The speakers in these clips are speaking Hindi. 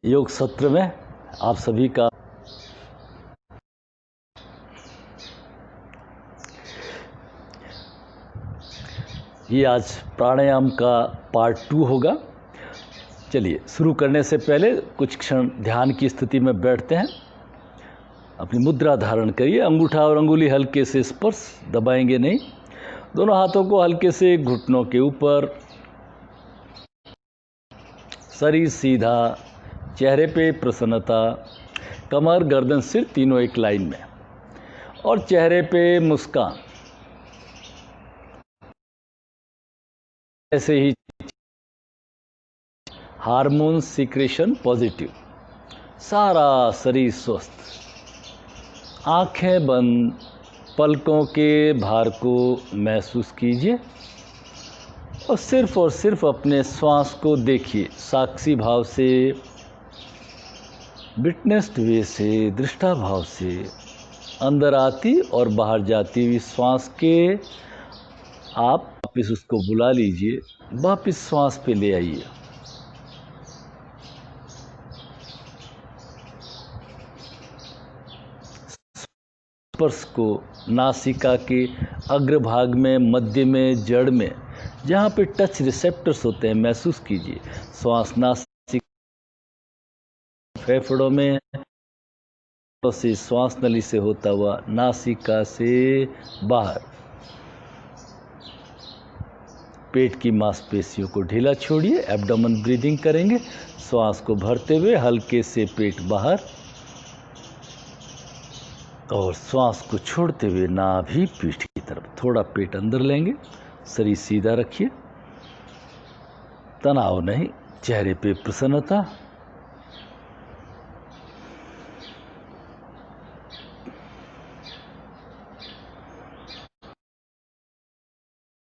योग सत्र में आप सभी का ये आज प्राणायाम का पार्ट 2 होगा। चलिए शुरू करने से पहले कुछ क्षण ध्यान की स्थिति में बैठते हैं। अपनी मुद्रा धारण करिए। अंगूठा और अंगुली हल्के से स्पर्श, दबाएंगे नहीं। दोनों हाथों को हल्के से घुटनों के ऊपर, शरीर सीधा, चेहरे पे प्रसन्नता, कमर गर्दन सिर तीनों एक लाइन में और चेहरे पे मुस्कान। ऐसे ही हार्मोन सीक्रेशन पॉजिटिव, सारा शरीर स्वस्थ। आंखें बंद, पलकों के भार को महसूस कीजिए और सिर्फ अपने श्वास को देखिए। साक्षी भाव से, विटनेस्ड वे से, दृष्टा भाव से अंदर आती और बाहर जाती हुई श्वास के आप वापिस उसको बुला लीजिए, वापिस श्वास पे ले आइए। स्पर्श को नासिका के अग्रभाग में, मध्य में, जड़ में, जहाँ पे टच रिसेप्टर्स होते हैं, महसूस कीजिए। श्वास नासिका, फेफड़ों में से, श्वास नली से होता हुआ नासिका से बाहर। पेट की मांसपेशियों को ढीला छोड़िए। एब्डोमेन ब्रीदिंग करेंगे। श्वास को भरते हुए हल्के से पेट बाहर और श्वास को छोड़ते हुए नाभि पीठ की तरफ। थोड़ा पेट अंदर लेंगे। शरीर सीधा रखिए, तनाव नहीं, चेहरे पे प्रसन्नता।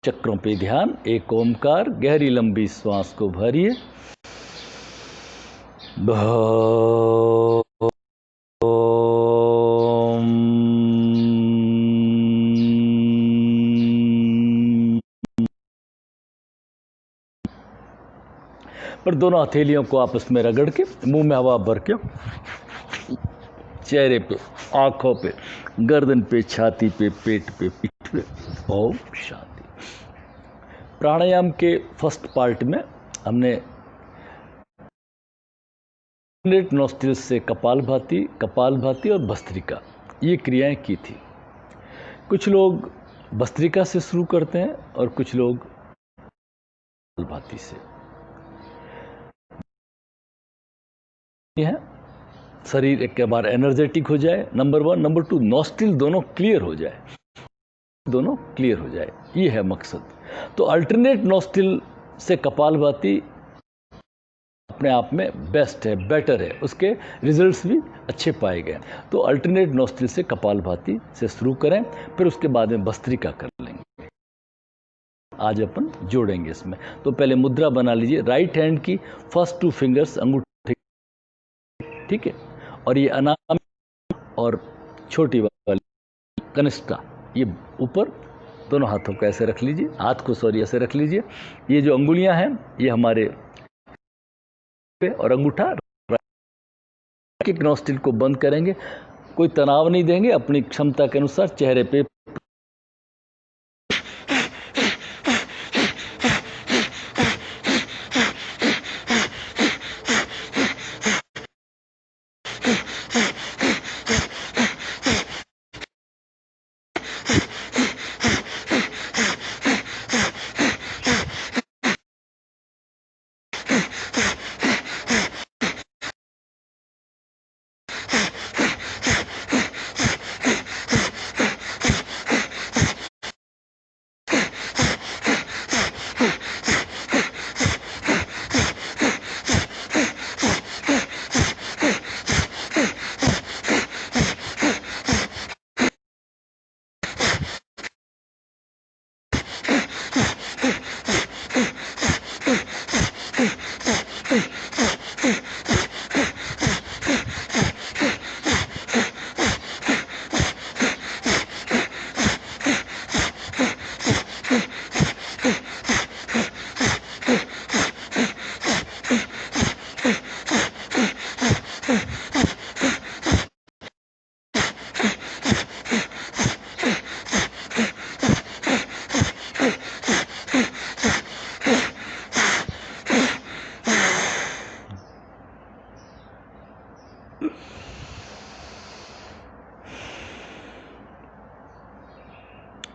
चक्रों पे ध्यान। एक ओमकार, गहरी लंबी श्वास को भरिए। पर दोनों हथेलियों को आपस में रगड़ के, मुंह में हवा भर के, चेहरे पे, आंखों पे, गर्दन पे, छाती पे, पेट पे, पीठ पे। ओम शांति। प्राणायाम के फर्स्ट पार्ट में हमने नोस्ट्रिल से कपालभाति और भस्त्रिका, ये क्रियाएं की थी। कुछ लोग भस्त्रिका से शुरू करते हैं और कुछ लोग कपालभाति से। शरीर एक के बार एनर्जेटिक हो जाए, नंबर 1। नंबर 2, नोस्ट्रिल दोनों क्लियर हो जाए, ये है मकसद। तो अल्टरनेट नोस्ट्रिल से कपालभाति अपने आप में बेस्ट है, बेटर है, उसके रिजल्ट्स भी अच्छे पाए गए। तो अल्टरनेट नोस्ट्रिल से कपालभाति से शुरू करें, फिर उसके बाद में भस्त्रिका कर लेंगे। आज अपन जोड़ेंगे इसमें। तो पहले मुद्रा बना लीजिए। राइट हैंड की फर्स्ट 2 फिंगर्स अंगूठे, ठीक है, और ये अनामिका और छोटी वाली कनिष्ठा, ये ऊपर दोनों हाथों को ऐसे रख लीजिए। हाथ को ऐसे रख लीजिए। ये जो अंगुलियां हैं ये हमारे पे और अंगूठा एक नोस्ट्रिल को बंद करेंगे। कोई तनाव नहीं देंगे, अपनी क्षमता के अनुसार चेहरे पे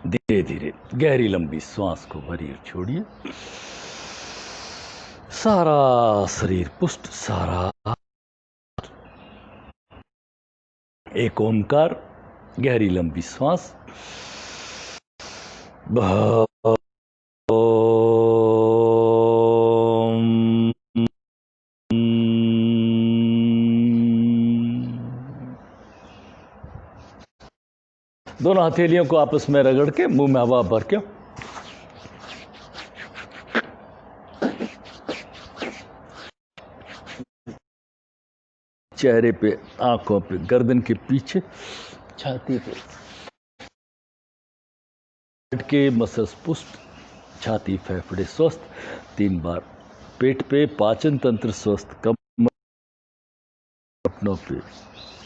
धीरे धीरे गहरी लंबी सांस को भरिए, छोड़िए। सारा शरीर पुष्ट, सारा एक ओमकार, गहरी लंबी सांस। दोनों हथेलियों को आपस में रगड़ के मुंह में हवा भर के चेहरे पे, आंखों पे, गर्दन के पीछे, छाती पे, पेट के मसल्स पुष्ट, छाती फेफड़े स्वस्थ। 3 बार पेट पे, पाचन तंत्र स्वस्थ, कमर, घुटनों पे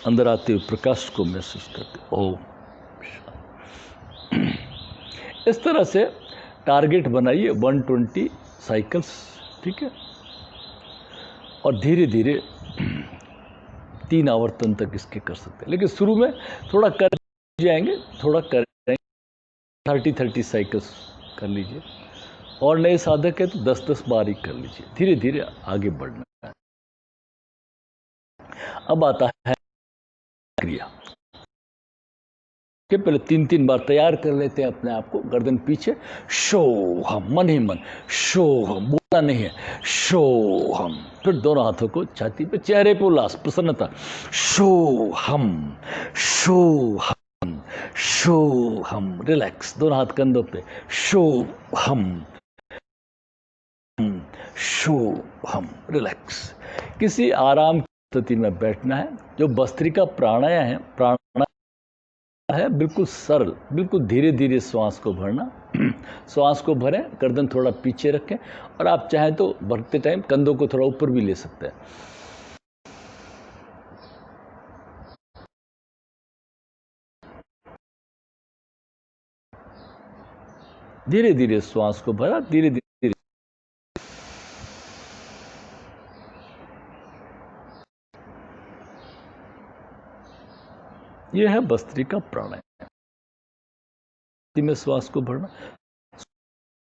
अंदर आते हुए प्रकाश को महसूस करते। ओम। इस तरह से टारगेट बनाइए 120 साइकिल्स, ठीक है। और धीरे धीरे 3 आवर्तन तक इसके कर सकते हैं, लेकिन शुरू में थोड़ा कर जाएंगे, थोड़ा करेंगे, 30 साइकिल्स कर लीजिए। और नए साधक है तो 10 बार ही कर लीजिए, धीरे धीरे आगे बढ़ना है। अब आता है क्रिया के पहले 3 बार तैयार कर लेते हैं अपने आप को, गर्दन पीछे, शो हम, मन ही मन, शो हम, बोलना नहीं है, शो हम। फिर दोनों हाथों को छाती पे, चेहरे पे उल्लास, प्रसन्नता, शो हम, शो हम, शो हम, रिलैक्स, दोनों हाथ कंधों पे, शो हम, शो हम, रिलैक्स। किसी आराम की स्थिति में बैठना है। जो भस्त्रिका प्राणायाम है, प्राणायाम है बिल्कुल सरल, बिल्कुल धीरे धीरे श्वास को भरना। श्वास को भरें, गर्दन थोड़ा पीछे रखें, और आप चाहें तो भरते टाइम कंधों को थोड़ा ऊपर भी ले सकते हैं। धीरे धीरे श्वास को भरा, धीरे धीरे। यह है भस्त्रिका प्राणायाम। में श्वास को भरना,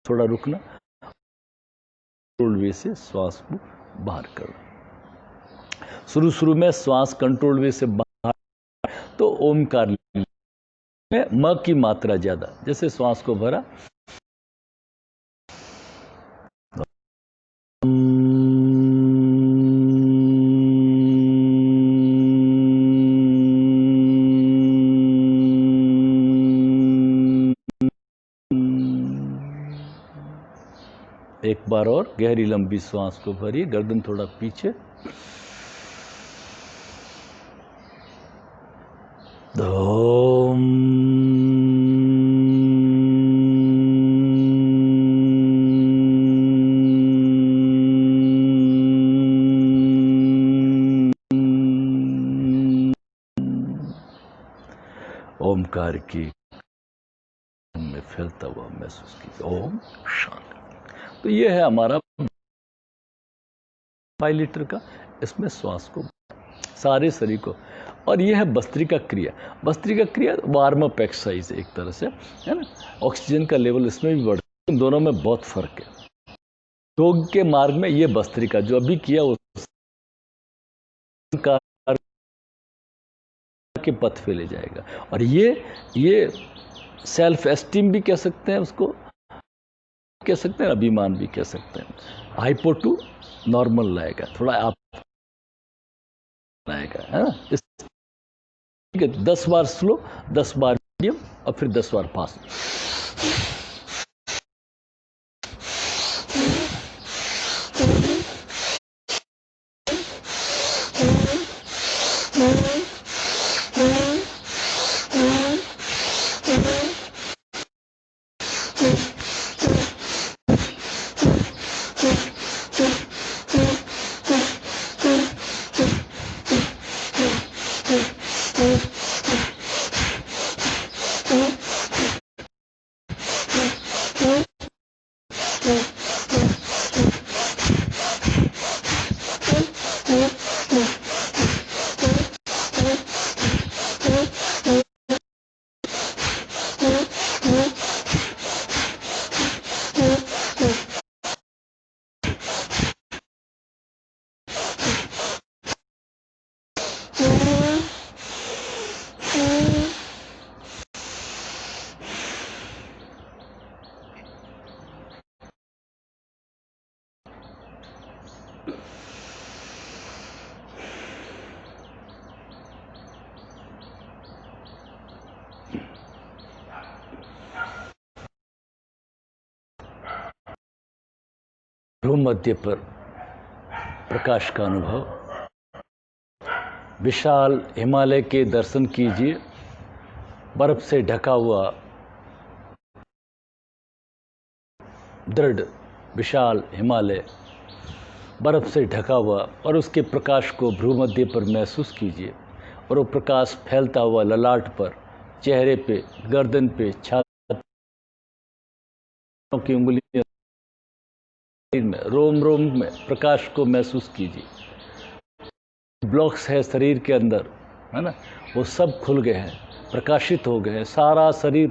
थोड़ा रुकना, कंट्रोल वे से श्वास को बाहर करना। शुरू में श्वास कंट्रोल वे से बाहर तो ओमकार में म की मात्रा ज्यादा, जैसे श्वास को भरा, एक बार और गहरी लंबी श्वास को भरिए, गर्दन थोड़ा पीछे, ओम। ओमकार की में फैलता हुआ महसूस कीजिए। ओम शांति। तो ये है हमारा 5 लीटर का, इसमें श्वास को, सारे शरीर को। और ये है भस्त्रिका क्रिया। भस्त्रिका क्रिया वार्म अप एक्सरसाइज है एक तरह से, है ना। ऑक्सीजन का लेवल इसमें भी बढ़ता है, इन दोनों में बहुत फर्क है। योग के मार्ग में ये भस्त्रिका जो अभी किया उस के पथ पे ले जाएगा। और ये सेल्फ एस्टीम भी कह सकते हैं उसको, कह सकते हैं अभिमान भी कह सकते हैं। हाइपो टू नॉर्मल लाएगा, थोड़ा आप लाएगा, है ना। इस 10 बार स्लो, 10 बार मीडियम, और फिर 10 बार फास्ट। भ्रूमध्य पर प्रकाश का अनुभव। विशाल हिमालय के दर्शन कीजिए। बर्फ से ढका हुआ दृढ़ विशाल हिमालय, बर्फ से ढका हुआ, और उसके प्रकाश को भ्रूमध्य पर महसूस कीजिए। और वो प्रकाश फैलता हुआ ललाट पर, चेहरे पे, गर्दन पे, छाती की उंगलियों में, रोम रोम में प्रकाश को महसूस कीजिए। ब्लॉक्स है शरीर के अंदर, है ना, वो सब खुल गए हैं, प्रकाशित हो गए हैं, सारा शरीर।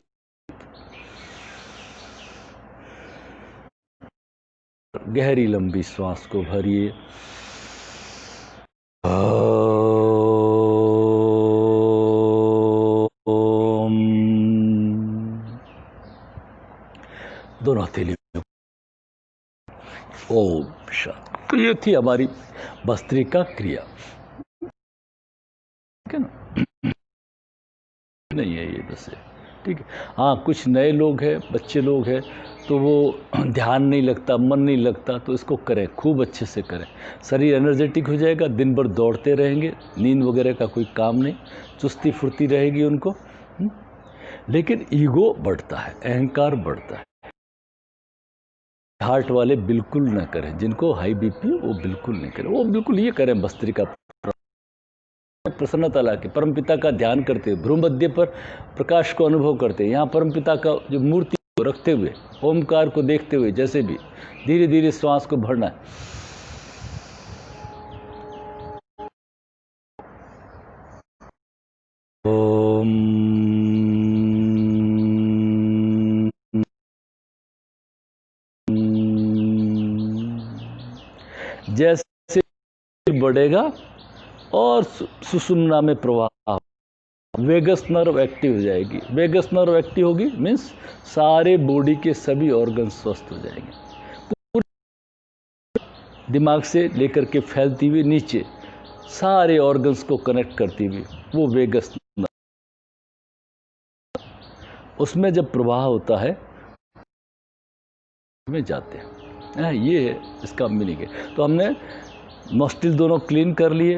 गहरी लंबी श्वास को भरिए। दोनों हथेलियों ओम शांति। तो ये थी हमारी भस्त्रिका क्रिया, ठीक है ना। नहीं है ये वैसे, ठीक है। हाँ, कुछ नए लोग हैं, बच्चे लोग हैं, तो वो ध्यान नहीं लगता, मन नहीं लगता, तो इसको करें, खूब अच्छे से करें। शरीर एनर्जेटिक हो जाएगा, दिन भर दौड़ते रहेंगे, नींद वगैरह का कोई काम नहीं, चुस्ती फुर्ती रहेगी उनको। लेकिन ईगो बढ़ता है, अहंकार बढ़ता है। हार्ट वाले बिल्कुल ना करें, जिनको हाई बीपी वो बिल्कुल नहीं करें, वो बिल्कुल ये करें भस्त्रिका प्रसन्नता लाके परमपिता का ध्यान करते हुए, भ्रूमध्य पर प्रकाश को अनुभव करते हैं। यहाँ परमपिता का जो मूर्ति को रखते हुए, ओमकार को देखते हुए, जैसे भी धीरे धीरे श्वास को भरना है। ओम जैसे बढ़ेगा और सुषुम्ना में प्रवाह, वेगस नर्व एक्टिव हो जाएगी। वेगस नर्व एक्टिव होगी मीन्स सारे बॉडी के सभी ऑर्गन स्वस्थ हो जाएंगे। पूरे दिमाग से लेकर के फैलती हुई नीचे सारे ऑर्गन्स को कनेक्ट करती हुई वो वेगस नर्व, उसमें जब प्रवाह होता है में जाते हैं। ये है इसका मीनिंग है। तो हमने नॉस्ट्रिल दोनों क्लीन कर लिए,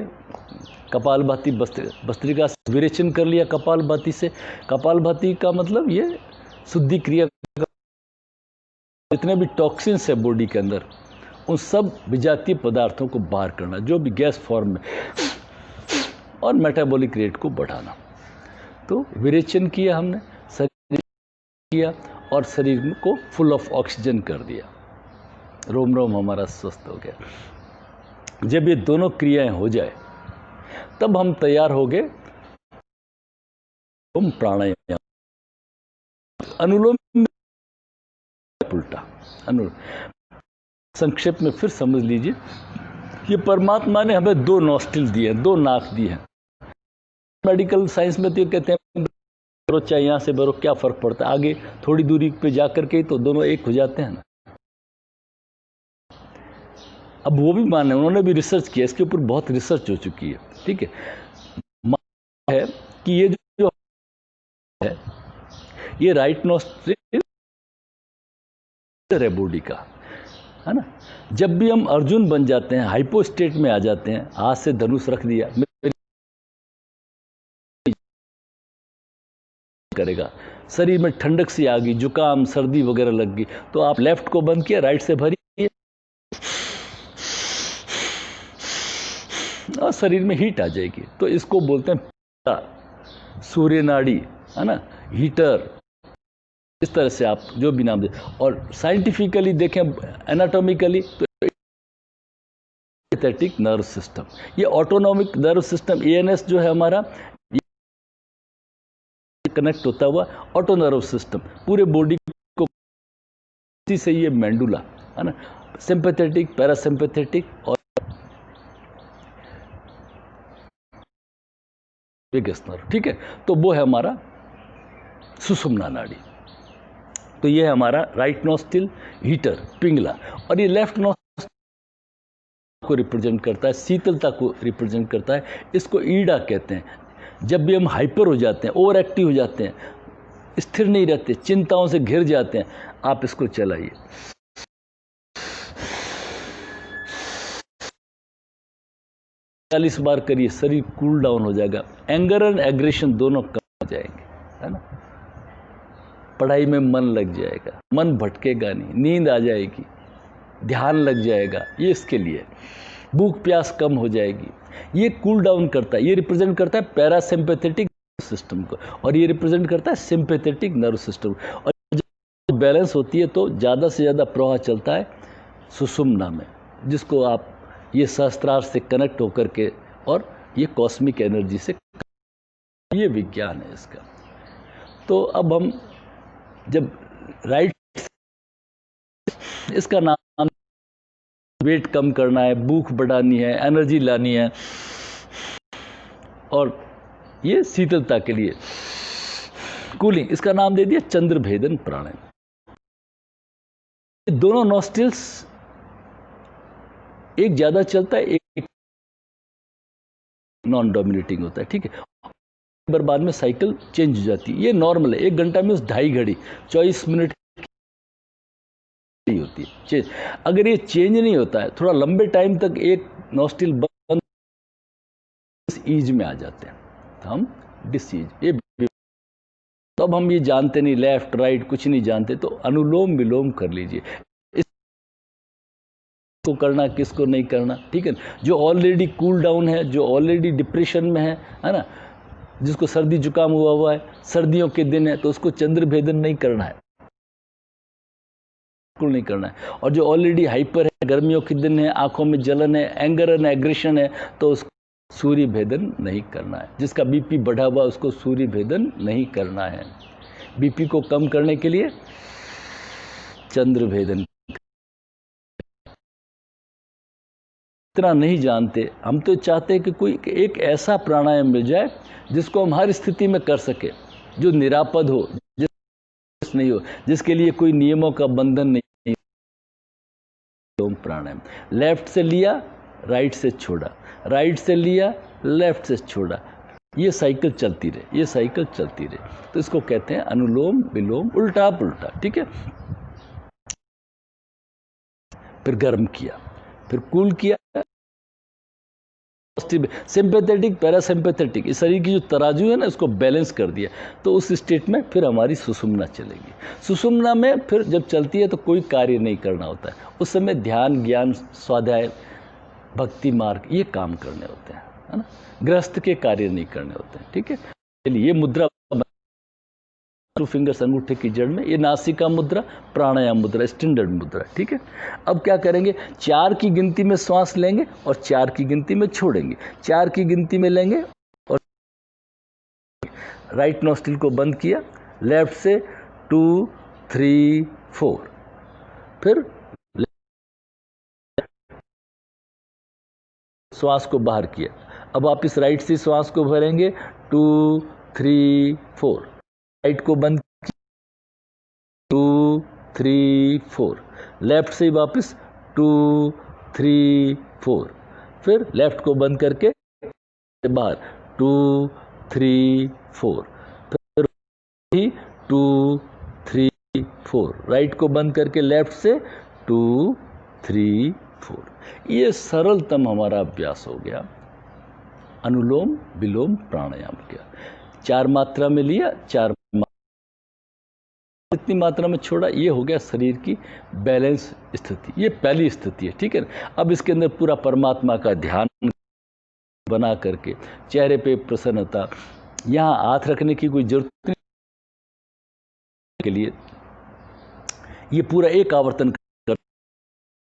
कपालभाति भस्त्रिका से विरेचन कर लिया कपालभाति से। कपालभाति का मतलब ये शुद्धि क्रिया, जितने भी टॉक्सिन्स है बॉडी के अंदर, उन सब विजातीय पदार्थों को बाहर करना, जो भी गैस फॉर्म में, और मेटाबॉलिक रेट को बढ़ाना। तो विरेचन किया हमने, शरीर किया और शरीर को फुल ऑफ ऑक्सीजन कर दिया, रोम रोम हमारा स्वस्थ हो गया। जब ये दोनों क्रियाएं हो जाए तब हम तैयार हो गए ओम प्राणायाम। अनुलोम उल्टा अनुलोम। संक्षेप में फिर समझ लीजिए, ये परमात्मा ने हमें दो नॉस्ट्रिल दिए, दो नाक दिए हैं। मेडिकल साइंस में तो कहते हैं भरो चाहे यहाँ से भरो, क्या फर्क पड़ता है, आगे थोड़ी दूरी पे जाकर के तो दोनों एक हो जाते हैं ना। अब वो भी माने, उन्होंने भी रिसर्च किया, इसके ऊपर बहुत रिसर्च हो चुकी है, ठीक है कि ये जो है ये राइट नॉस्ट्रिल है बॉडी का, है ना। जब भी हम अर्जुन बन जाते हैं, हाइपो स्टेट में आ जाते हैं, हाथ से धनुष रख दिया, करेगा, शरीर में ठंडक सी आ गई, जुकाम सर्दी वगैरह लग गई, तो आप लेफ्ट को बंद किया, राइट से भरिए और शरीर में हीट आ जाएगी। तो इसको बोलते हैं सूर्य नाड़ी, है ना, हीटर। इस तरह से आप जो भी नाम दे, और साइंटिफिकली देखें, एनाटॉमिकली, तो सिंपैथेटिक नर्व सिस्टम, ये ऑटोनॉमिक नर्व सिस्टम एएनएस जो है हमारा, कनेक्ट होता हुआ ऑटो नर्व सिस्टम पूरे बॉडी को, से ये मेंडुला, है ना, सिंपैथेटिक, पैरासिम्पैथेटिक और वेगस नर्व, ठीक है। तो वो है हमारा सुषुम्ना नाड़ी। तो ये है हमारा राइट नॉस्ट्रिल हीटर, पिंगला, और ये लेफ्ट नॉस्ट्रिल को रिप्रेजेंट करता है, शीतलता को रिप्रेजेंट करता है। इसको ईडा कहते हैं। जब भी हम हाइपर हो जाते हैं, ओवर एक्टिव हो जाते हैं, स्थिर नहीं रहते, चिंताओं से घिर जाते हैं, आप इसको चलाइए। 40 बार करिए, शरीर कूल डाउन हो जाएगा, एंगर एंड एग्रेशन दोनों कम हो जाएंगे, है ना। पढ़ाई में मन लग जाएगा, मन भटकेगा नहीं, नींद आ जाएगी, ध्यान लग जाएगा, ये इसके लिए। भूख प्यास कम हो जाएगी, ये कूल डाउन करता है। ये रिप्रेजेंट करता है पैरासिम्पैथेटिक सिस्टम को, और ये रिप्रेजेंट करता है सिंपैथेटिक नर्व सिस्टम। और जब बैलेंस होती है तो ज़्यादा से ज़्यादा प्रवाह चलता है सुषुम्ना में, जिसको आप ये सहस्त्रार से कनेक्ट होकर के, और ये कॉस्मिक एनर्जी से, ये विज्ञान है इसका। तो अब हम जब राइट, इसका नाम वेट कम करना है, भूख बढ़ानी है, एनर्जी लानी है, और ये शीतलता के लिए कूलिंग, इसका नाम दे दिया चंद्र भेदन प्राणायाम। दोनों नॉस्ट्रिल्स एक ज्यादा चलता है, एक नॉन डोमिनेटिंग होता है, ठीक है। एक बार बाद में साइकिल चेंज हो जाती है, ये नॉर्मल है। 1 घंटा में 2.5 घड़ी 24 मिनट होती है चेंज। अगर ये चेंज नहीं होता है थोड़ा लंबे टाइम तक, एक नॉस्ट्रिल बंद, ईज में आ जाते हैं, तो हम डिसीज, ये तो अब हम ये जानते नहीं, लेफ्ट राइट कुछ नहीं जानते, तो अनुलोम विलोम कर लीजिए। इसको करना, किसको नहीं करना, ठीक है। जो ऑलरेडी कूल डाउन है, जो ऑलरेडी डिप्रेशन में है ना, जिसको सर्दी जुकाम हुआ है, सर्दियों के दिन है, तो उसको चंद्र भेदन नहीं करना है, बिल्कुल नहीं करना है। और जो ऑलरेडी हाइपर है, गर्मियों के दिन है, आंखों में जलन है, एंगर एंड एग्रेशन है, तो उसको सूर्य भेदन नहीं करना है। जिसका बीपी बढ़ा हुआ उसको सूर्य भेदन नहीं करना है। बीपी को कम करने के लिए चंद्र भेदन। इतना नहीं जानते हम, तो चाहते हैं कि कोई एक ऐसा प्राणायाम मिल जाए जिसको हम हर स्थिति में कर सके, जो निरापद हो, जिस नहीं हो, जिसके लिए कोई नियमों का बंधन नहीं। ओम प्राणायाम, लेफ्ट से लिया, राइट से छोड़ा, राइट से लिया, लेफ्ट से छोड़ा, ये साइकिल चलती रहे, ये साइकिल चलती रहे, तो इसको कहते हैं अनुलोम विलोम, उल्टा पुल्टा, ठीक है। फिर गर्म किया, फिर कूल किया, सिंपैथेटिक पैरासिम्पैथेटिक, इस शरीर की जो तराजू है ना, इसको बैलेंस कर दिया, तो उस स्टेट में फिर हमारी सुषुम्ना चलेगी। सुषुम्ना में फिर जब चलती है तो कोई कार्य नहीं करना होता है, उस समय ध्यान, ज्ञान, स्वाध्याय, भक्ति मार्ग, ये काम करने होते हैं, है ना। गृहस्थ के कार्य नहीं करने होते हैं, ठीक है। चलिए, ये मुद्रा 2 फिंगर्स अंगूठे की जड़ में, ये नासिका मुद्रा, प्राणायाम मुद्रा, स्टैंडर्ड मुद्रा, ठीक है। अब क्या करेंगे, 4 की गिनती में श्वास लेंगे और 4 की गिनती में छोड़ेंगे। 4 की गिनती में लेंगे और राइट नॉस्ट्रिल को बंद किया, लेफ्ट से 2 3 4, फिर श्वास को बाहर किया। अब आप इस राइट से श्वास को भरेंगे, 2 3 4, राइट को बंद, 2 3 4, लेफ्ट से वापस 2 3 4, फिर लेफ्ट को बंद करके बाहर 2 3 4, फिर 2 3 4, राइट को बंद करके लेफ्ट से 2 3 4। ये सरलतम हमारा अभ्यास हो गया अनुलोम विलोम प्राणायाम का। 4 मात्रा में लिया, 4 इतनी मात्रा में छोड़ा, ये हो गया शरीर की बैलेंस स्थिति, ये पहली स्थिति है, ठीक है। अब इसके अंदर पूरा परमात्मा का ध्यान बना करके, चेहरे पे प्रसन्नता, यहाँ हाथ रखने की कोई जरूरत नहीं के लिए, ये पूरा एक आवर्तन कर,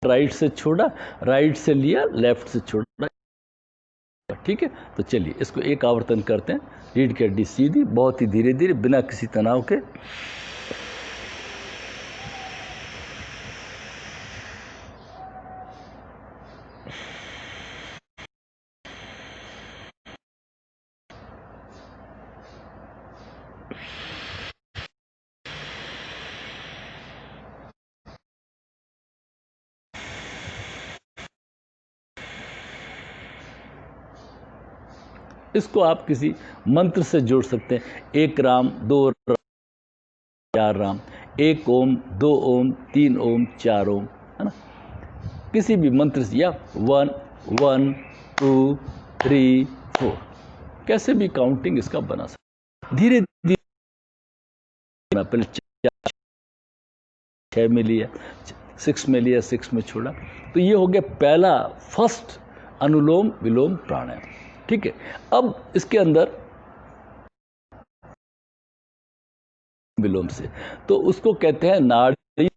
राइट से छोड़ा, राइट से लिया, लेफ्ट से छोड़ा, ठीक है। तो चलिए इसको एक आवर्तन करते हैं। रीढ़ की हड्डी सीधी, बहुत ही धीरे धीरे, बिना किसी तनाव के। इसको आप किसी मंत्र से जोड़ सकते हैं, 1 राम 2 राम 4 राम, 1 ओम 2 ओम 3 ओम 4 ओम, है ना। किसी भी मंत्र से, या 1 1 2 3 4, कैसे भी काउंटिंग इसका बना सकते। धीरे धीरे पहले 6 में लिया, 6 में लिया, 6 में छोड़ा। तो ये हो गया पहला फर्स्ट अनुलोम विलोम प्राणायाम। ठीक है, अब इसके अंदर विलोम से, तो उसको कहते हैं नाड़ी,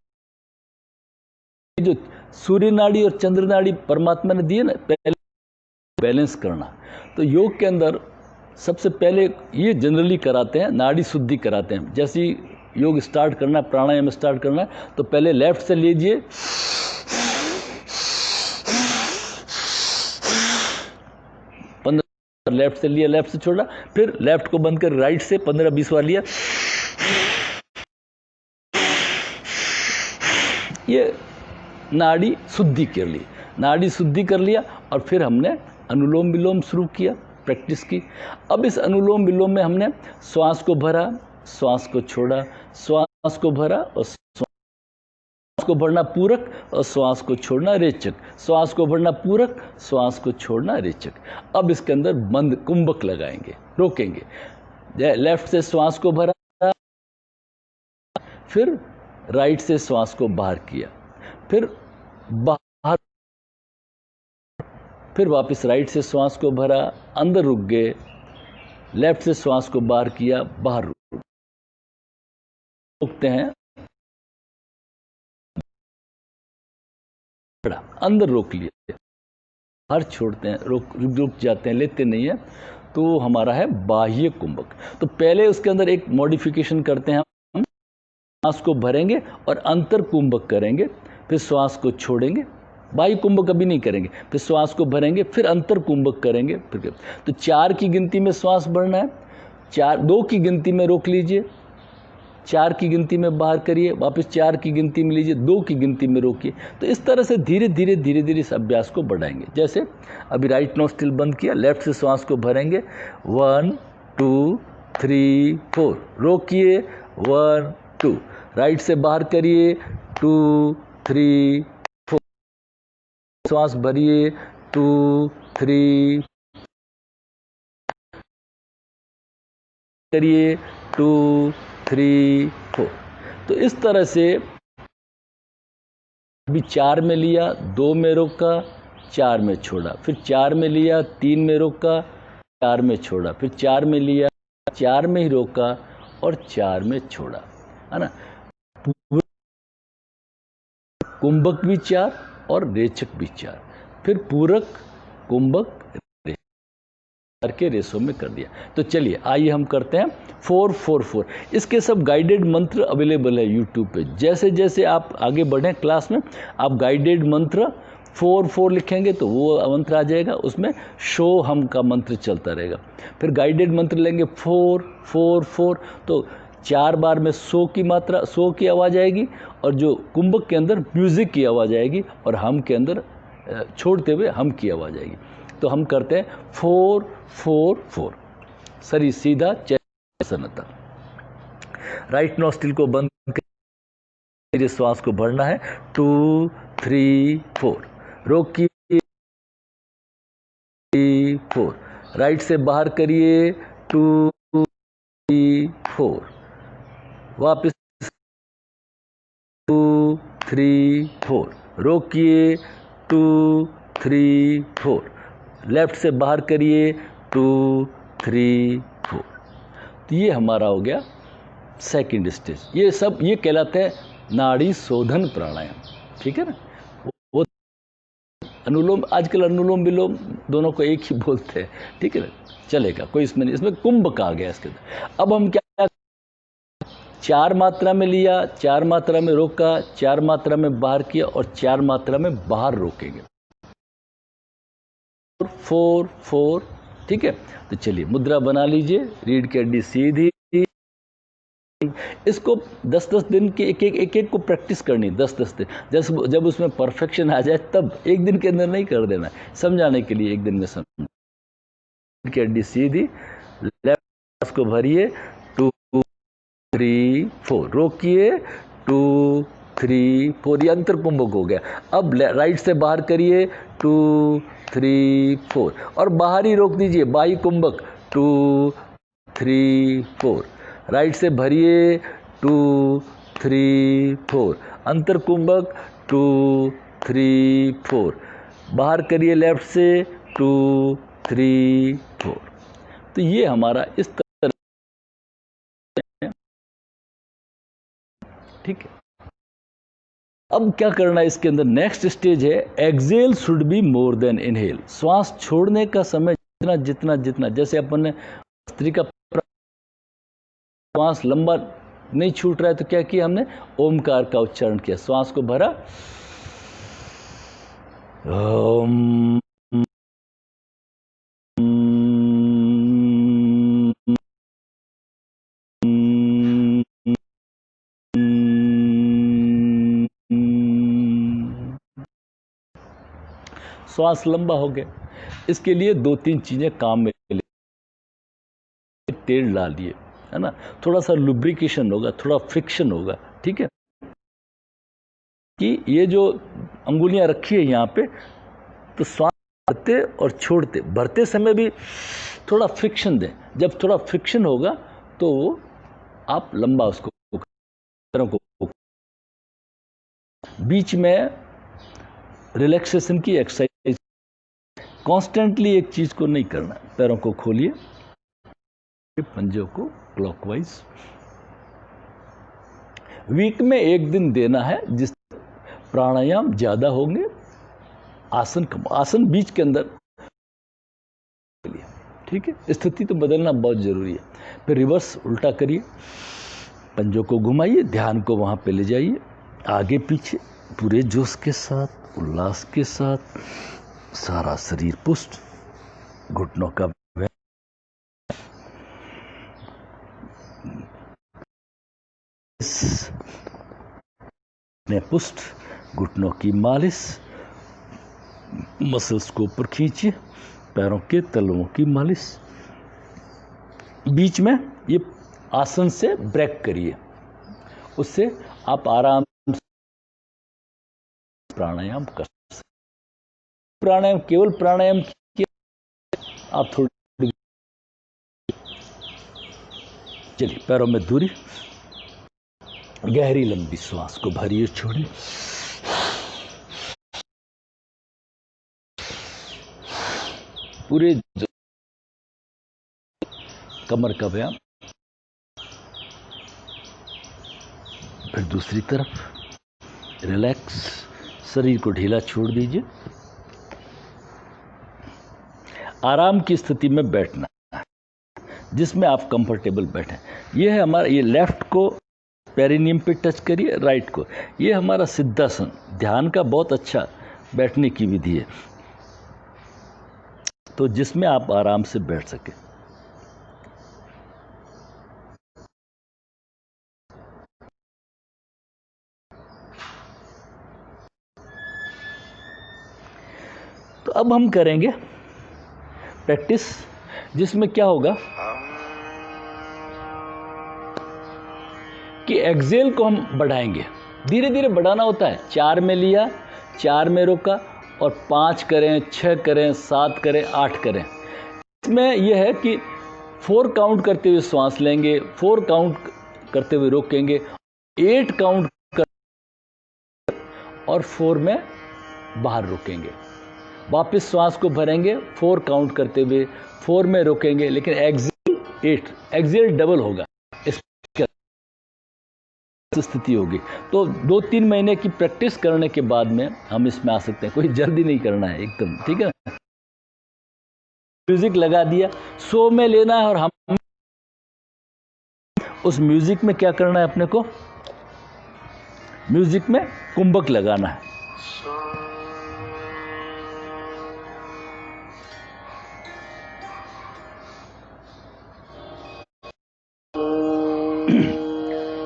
जो सूर्य नाड़ी और चंद्र नाड़ी परमात्मा ने दिए ना, पहले बैलेंस करना। तो योग के अंदर सबसे पहले ये जनरली कराते हैं, नाड़ी शुद्धि कराते हैं। जैसे ही योग स्टार्ट करना है, प्राणायाम स्टार्ट करना है, तो पहले लेफ्ट से लीजिए, 15 लेफ्ट से लिया, लेफ्ट से छोड़ा, फिर लेफ्ट को बंद कर राइट से 15-20 बार लिया। ये नाड़ी शुद्धि कर ली, नाड़ी शुद्धि कर लिया, और फिर हमने अनुलोम विलोम शुरू किया, प्रैक्टिस की। अब इस अनुलोम विलोम में हमने श्वास को भरा, श्वास को छोड़ा, श्वास को भरा और श्वास को भरना पूरक और श्वास को छोड़ना रेचक, श्वास को भरना पूरक, श्वास को छोड़ना रेचक। अब इसके अंदर बंद कुंभक लगाएंगे, रोकेंगे। लेफ्ट से श्वास को भरा, फिर राइट से श्वास को बाहर किया, फिर बाहर, फिर वापस राइट से श्वास को भरा, अंदर रुक गए, लेफ्ट से श्वास को बाहर किया, बाहर रुकते हैं, अंदर रोक लिया, बाहर छोड़ते हैं, रुक जाते हैं, लेते नहीं है, तो हमारा है बाह्य कुंभक। तो पहले उसके अंदर एक मॉडिफिकेशन करते हैं, हम श्वास को भरेंगे और अंतर कुंभक करेंगे, फिर श्वास को छोड़ेंगे, बाह्य कुंभक कभी नहीं करेंगे, फिर श्वास को भरेंगे, फिर अंतर कुंभक करेंगे, फिर तो 4 की गिनती में श्वास भरना है, 2 की गिनती में रोक लीजिए, 4 की गिनती में बाहर करिए, वापस 4 की गिनती में लीजिए, 2 की गिनती में रोकिए। तो इस तरह से धीरे धीरे इस अभ्यास को बढ़ाएंगे। जैसे अभी राइट नोस्ट्रिल बंद किया, लेफ्ट से श्वास को भरेंगे, 1 2 3 4, रोकिए, 1 2, राइट से बाहर करिए, 2 3 4, श्वास भरिए, 2 3 करिए, 2 3 4। तो इस तरह से अभी 4 में लिया, 2 में रोका, 4 में छोड़ा, फिर 4 में लिया, 3 में रोका, 4 में छोड़ा, फिर 4 में लिया, 4 में ही रोका और 4 में छोड़ा, है ना। कुंभक भी 4 और रेचक भी 4, फिर पूरक कुंभक करके रेशो में कर दिया। तो चलिए आइए हम करते हैं 4-4-4। इसके सब गाइडेड मंत्र अवेलेबल है यूट्यूब पे। जैसे जैसे आप आगे बढ़ें क्लास में, आप गाइडेड मंत्र 4-4 लिखेंगे तो वो मंत्र आ जाएगा, उसमें शो हम का मंत्र चलता रहेगा। फिर गाइडेड मंत्र लेंगे 4-4-4, तो 4 बार में सो की मात्रा, सो की आवाज़ आएगी, और जो कुंभक के अंदर म्यूजिक की आवाज़ आएगी, और हम के अंदर छोड़ते हुए हम की आवाज़ आएगी। तो हम करते हैं 4-4-4, शरीर सीधा, चैतन्यता। राइट नोस्ट्रिल को बंद करके श्वास को भरना है, 2 3 4, रोकिए, 3 4, राइट से बाहर करिए, 2 3 4, वापस 2 3 4, रोकिए, 2 3 4, लेफ्ट से बाहर करिए, 2 3 4। तो ये हमारा हो गया सेकंड स्टेज। ये सब ये कहलाते हैं नाड़ी शोधन प्राणायाम, ठीक है ना। वो अनुलोम, आजकल अनुलोम विलोम दोनों को एक ही बोलते हैं, ठीक है ना, चलेगा, कोई इसमें नहीं। इसमें कुंभक आ गया इसके अंदर। अब हम क्या, 4 मात्रा में लिया, 4 मात्रा में रोका, 4 मात्रा में बाहर किया और 4 मात्रा में बाहर रोकेंगे, 4-4, ठीक है। तो चलिए मुद्रा बना लीजिए, रीढ़ की हड्डी सीधी। इसको 10-10 दिन के एक को प्रैक्टिस करनी, 10-10 दिन। जब उसमें परफेक्शन आ जाए तब, एक दिन के अंदर नहीं कर देना, समझाने के लिए एक दिन में समझ। रीढ़ की हड्डी सीधी, लेफ्ट को भरिए, 2 3 4, रोकिए, 2 3 4, ये अंतर कुंभक हो गया। अब राइट से बाहर करिए 2 3 4 और बाहर ही रोक दीजिए, बाई कुंभक 2 3 4, राइट से भरिए 2 3 4, अंतर कुंभक 2 3 4, बाहर करिए लेफ्ट से 2 3 4। तो ये हमारा इस तरह, ठीक है। अब क्या करना है इसके अंदर, नेक्स्ट स्टेज है exhale should be more than inhale. श्वास छोड़ने का समय जितना जितना जितना, जैसे अपन ने स्त्री का श्वास लंबा नहीं छूट रहा है तो क्या किया हमने, ओमकार का उच्चारण किया, श्वास को भरा ओम, श्वास लंबा हो गया। इसके लिए 2-3 चीजें काम में ले, तेल डालिए, है ना, थोड़ा सा लुब्रिकेशन होगा, थोड़ा फ्रिक्शन होगा, ठीक है, कि ये जो अंगुलियां रखी है यहाँ पे, तो श्वास भरते और छोड़ते, भरते समय भी थोड़ा फ्रिक्शन दें। जब थोड़ा फ्रिक्शन होगा तो आप लंबा उसको बीच में रिलैक्सेशन की एक्सरसाइज, कॉन्स्टेंटली एक चीज को नहीं करना। पैरों को खोलिए, पंजों को क्लॉकवाइज, वीक में 1 दिन देना है, जिस प्राणायाम ज्यादा होंगे, आसन कम, आसन बीच के अंदर, ठीक है। स्थिति तो बदलना बहुत जरूरी है। फिर रिवर्स उल्टा करिए, पंजों को घुमाइए, ध्यान को वहां पे ले जाइए, आगे पीछे पूरे जोश के साथ, उल्लास के साथ, सारा शरीर पुष्ट, घुटनों का पुष्ट, घुटनों की मालिश, मसल्स को ऊपर खींचिए, पैरों के तलवों की मालिश, बीच में ये आसन से ब्रेक करिए, उससे आप आराम से प्राणायाम कर सकते। प्राणायाम केवल प्राणायाम किया, आप थोड़ी, चलिए पैरों में दूरी, गहरी लंबी श्वास को भरिए, छोड़िए, पूरे कमर का व्यायाम। फिर दूसरी तरफ रिलैक्स, शरीर को ढीला छोड़ दीजिए, आराम की स्थिति में बैठना, जिसमें आप कंफर्टेबल बैठें। यह है हमारा, ये लेफ्ट को पेरिनियम पे टच करिए, राइट को, ये हमारा सिद्धासन, ध्यान का बहुत अच्छा बैठने की विधि है, तो जिसमें आप आराम से बैठ सके। तो अब हम करेंगे प्रैक्टिस, जिसमें क्या होगा कि एक्सेल को हम बढ़ाएंगे, धीरे धीरे बढ़ाना होता है। 4 में लिया, 4 में रोका, और 5 करें, 6 करें, 7 करें, 8 करें। इसमें यह है कि 4 काउंट करते हुए श्वास लेंगे, 4 काउंट करते हुए रोकेंगे, 8 काउंट कर और 4 में बाहर रोकेंगे, वापस श्वास को भरेंगे, 4 काउंट करते हुए, 4 में रोकेंगे, लेकिन एक्सेल 8, एक्सेल डबल होगा, स्थिति होगी। तो 2-3 महीने की प्रैक्टिस करने के बाद में हम इसमें आ सकते हैं, कोई जल्दी नहीं करना है एकदम, ठीक है। म्यूजिक लगा दिया, 100 में लेना है, और हम उस म्यूजिक में क्या करना है, अपने को म्यूजिक में कुंभक लगाना है।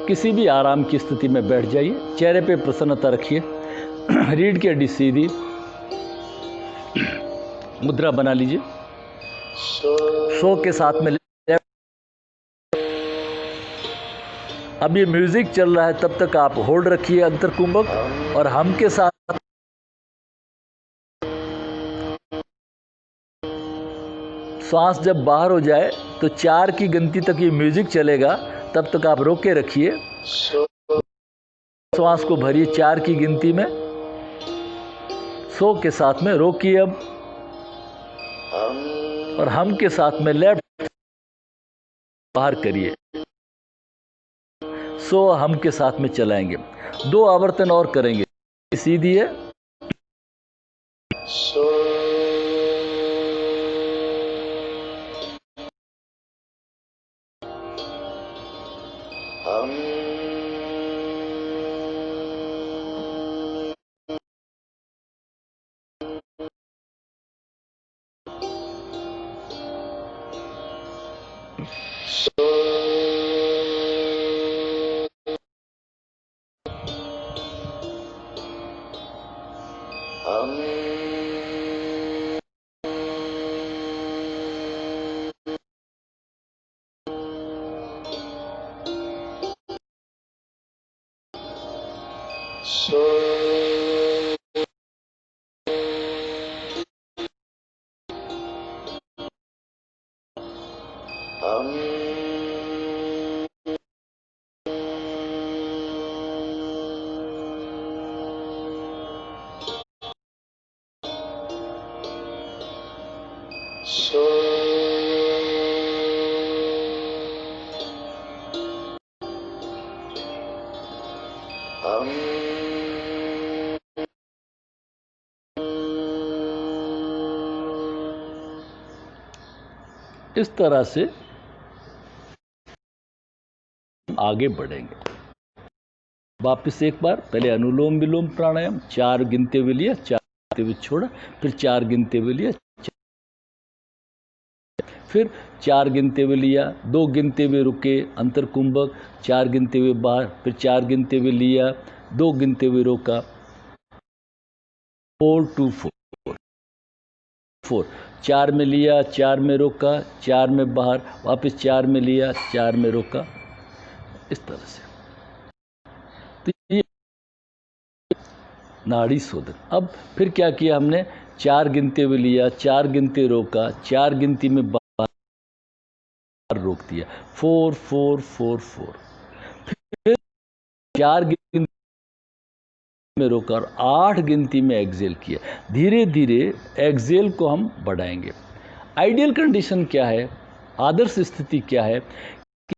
किसी भी आराम की स्थिति में बैठ जाइए, चेहरे पे प्रसन्नता रखिए, रीढ़ की हड्डी सीधी, मुद्रा बना लीजिए, 100 के साथ में अब ये म्यूजिक चल रहा है, तब तक आप होल्ड रखिए अंतरकुंभक, और हम के साथ श्वास जब बाहर हो जाए तो 4 की गिनती तक ये म्यूजिक चलेगा, तब तक आप रोक के रखिए। श्वास को भरिए 4 की गिनती में, सो के साथ में रोकिए अब, और हम के साथ में लेफ्ट बाहर करिए। सो हम के साथ में चलाएंगे, 2 आवर्तन और करेंगे। सीधी है, इस तरह से आगे बढ़ेंगे। वापस एक बार, पहले अनुलोम विलोम प्राणायाम 4 गिनते हुए लिया, 4 गिनते हुए छोड़ा, फिर 4 गिनते हुए लिया, फिर 4 गिनते हुए लिया, 2 गिनते हुए रुके, अंतरकुंभक, 4 गिनते हुए बाहर, फिर 4 गिनते हुए लिया, 2 गिनते हुए रोका, 4 2 4, 4 में लिया, 4 में रोका, 4 में बाहर, वापस 4 में लिया, 4 में रोका, इस तरह से। तो ये नाड़ी शोधन। अब फिर क्या किया हमने, 4 गिनते हुए लिया, 4 गिनते रोका, 4 गिनती में बाहर रोक दिया, 4 4 4 4, फिर 4 गिनती में रोका और 8 गिनती में एक्सेल किया। धीरे धीरे एक्सेल को हम बढ़ाएंगे। आइडियल कंडीशन क्या है, आदर्श स्थिति क्या है कि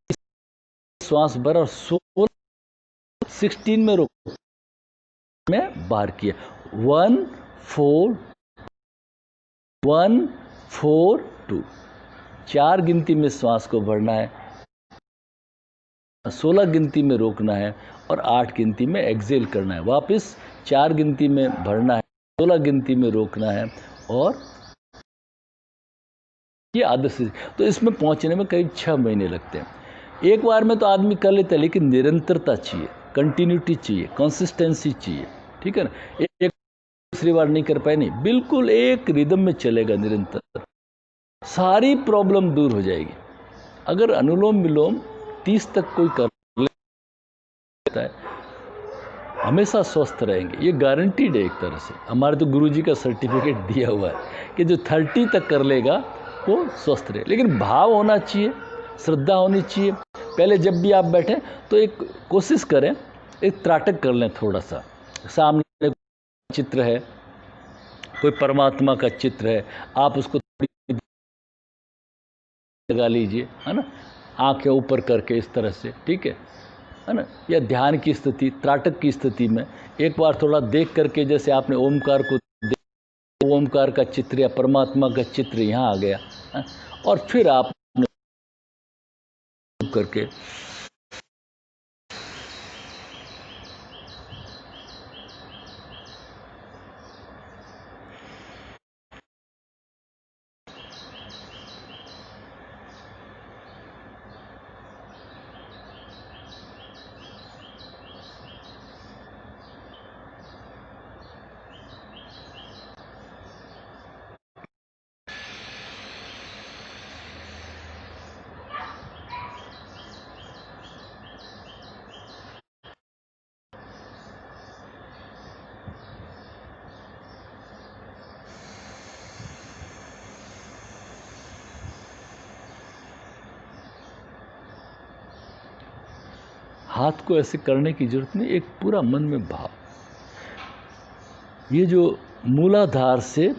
श्वास भर और 16 में रोक में बाहर किया, 1 4 1 4 2, 4 गिनती में श्वास को भरना है, 16 गिनती में रोकना है और 8 गिनती में एक्सेल करना है। वापस 4 गिनती में भरना है, 16 गिनती में रोकना है, और ये आदर्श। तो इसमें पहुंचने में करीब 6 महीने लगते हैं। एक बार में तो आदमी कर लेता है, लेकिन निरंतरता चाहिए, कंटिन्यूटी चाहिए, कंसिस्टेंसी चाहिए, ठीक है ना। एक दूसरी बार नहीं कर पाए, नहीं, बिल्कुल एक रिदम में चलेगा निरंतर, सारी प्रॉब्लम दूर हो जाएगी। अगर अनुलोम विलोम 30 तक कोई कर लेता है, हमेशा स्वस्थ रहेंगे, ये गारंटीड है। एक तरह से हमारे तो गुरुजी का सर्टिफिकेट दिया हुआ है कि जो 30 तक कर लेगा वो स्वस्थ रहे। लेकिन भाव होना चाहिए, श्रद्धा होनी चाहिए। पहले जब भी आप बैठें तो एक कोशिश करें, एक त्राटक कर लें थोड़ा सा, सामने चित्र है, कोई परमात्मा का चित्र है, आप उसको थोड़ी लगा लीजिए, है ना, आंखें ऊपर करके इस तरह से, ठीक है ना। या ध्यान की स्थिति, त्राटक की स्थिति में एक बार थोड़ा देख करके, जैसे आपने ओमकार को ओमकार का चित्र या परमात्मा का चित्र यहाँ आ गया, है? और फिर आप करके हाथ को ऐसे करने की जरूरत नहीं, एक पूरा मन में भाव, ये जो मूलाधार से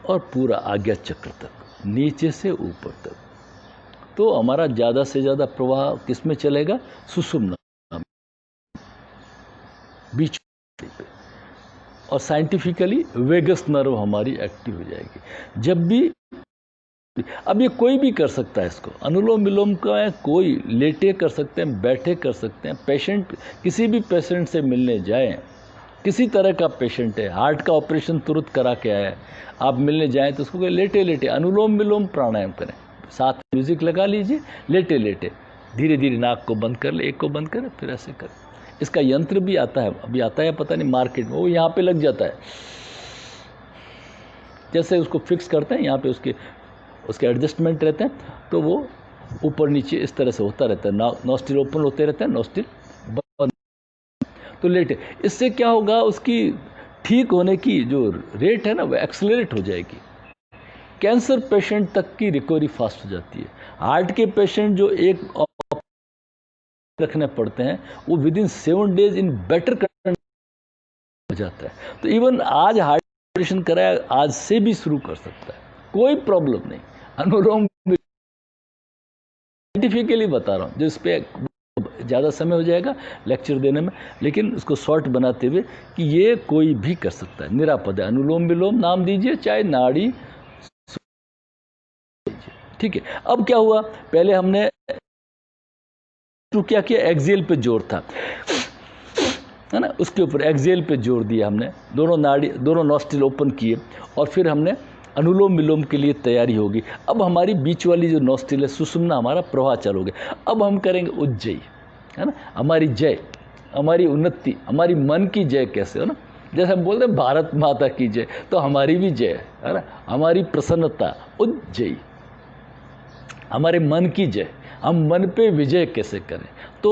और पूरा आज्ञा चक्र तक, नीचे से ऊपर तक, तो हमारा ज़्यादा से ज़्यादा प्रवाह किस में चलेगा? सुषुम्ना में, बीच पे। और साइंटिफिकली वेगस नर्व हमारी एक्टिव हो जाएगी जब भी। अब ये कोई भी कर सकता है इसको, अनुलोम विलोम का है, कोई लेटे कर सकते हैं, बैठे कर सकते हैं। पेशेंट, किसी भी पेशेंट से मिलने जाएं, किसी तरह का पेशेंट है, हार्ट का ऑपरेशन तुरंत करा के आया है, आप मिलने जाएं तो उसको लेटे लेटे अनुलोम विलोम प्राणायाम करें, साथ म्यूजिक लगा लीजिए, लेटे लेटे धीरे धीरे नाक को बंद कर ले, एक को बंद करें, फिर ऐसे करें। इसका यंत्र भी आता है, अभी आता है पता नहीं मार्केट में, वो यहाँ पे लग जाता है, जैसे उसको फिक्स करते हैं यहाँ पे, उसके एडजस्टमेंट रहते हैं, तो वो ऊपर नीचे इस तरह से होता रहता है, नॉस्ट्रिल ओपन होते रहते हैं, नॉस्ट्रिल बंद, तो लेटे। इससे क्या होगा, उसकी ठीक होने की जो रेट है ना, वो एक्सेलरेट हो जाएगी। कैंसर पेशेंट तक की रिकवरी फास्ट हो जाती है। हार्ट के पेशेंट जो एक रखने पड़ते हैं, वो with in 7 days in better condition हो जाता है। तो इवन आज हार्ट ऑपरेशन कराया, आज से भी शुरू कर सकता है, कोई प्रॉब्लम नहीं। अनुलोम साइंटिफिकली बता रहा हूँ, जिस पे ज़्यादा समय हो जाएगा लेक्चर देने में, लेकिन उसको शॉर्ट बनाते हुए कि ये कोई भी कर सकता है, निरापद है। अनुलोम विलोम नाम दीजिए, चाहे नाड़ी, ठीक है। अब क्या हुआ, पहले हमने तो क्या किया, एक्सेल पे जोर था, है ना, उसके ऊपर एक्सेल पे जोर दिया हमने, दोनों नाड़ी, दोनों नॉस्ट्रिल ओपन किए, और फिर हमने अनुलोम विलोम के लिए तैयारी होगी। अब हमारी बीच वाली जो नॉस्ट्रिल है, सुषुम्ना, हमारा प्रवाह चालू हो गया। अब हम करेंगे उज्जयी, है ना, हमारी जय, हमारी उन्नति, हमारी मन की जय कैसे, है ना, जैसे हम बोलते हैं भारत माता की जय, तो हमारी भी जय है ना, हमारी प्रसन्नता, उज्जयी, हमारे मन की जय, हम मन पे विजय कैसे करें। तो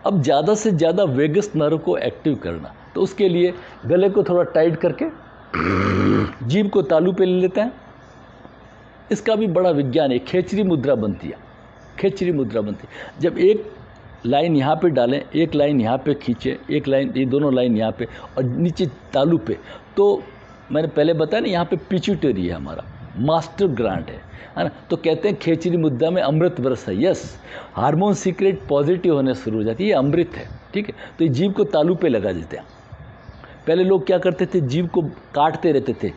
अब ज़्यादा से ज़्यादा वेगस नर्व को एक्टिव करना, तो उसके लिए गले को थोड़ा टाइट करके जीभ को तालू पे ले लेते हैं। इसका भी बड़ा विज्ञान है, खेचरी मुद्रा बनती है, खेचरी मुद्रा बनती है। जब एक लाइन यहाँ पे डालें, एक लाइन यहाँ पे खींचे, एक लाइन, ये दोनों लाइन यहाँ पे और नीचे तालू पे, तो मैंने पहले बताया ना, यहाँ पे पिट्यूटरी है, हमारा मास्टर ग्रांट है ना। तो कहते हैं खेचरी मुद्रा में अमृत बरस है। यस, हार्मोन सीक्रेट पॉजिटिव होने शुरू हो जाती है, ये अमृत है, ठीक है। तो ये जीभ को तालू पे लगा देते हैं। पहले लोग क्या करते थे, जीभ को काटते रहते थे,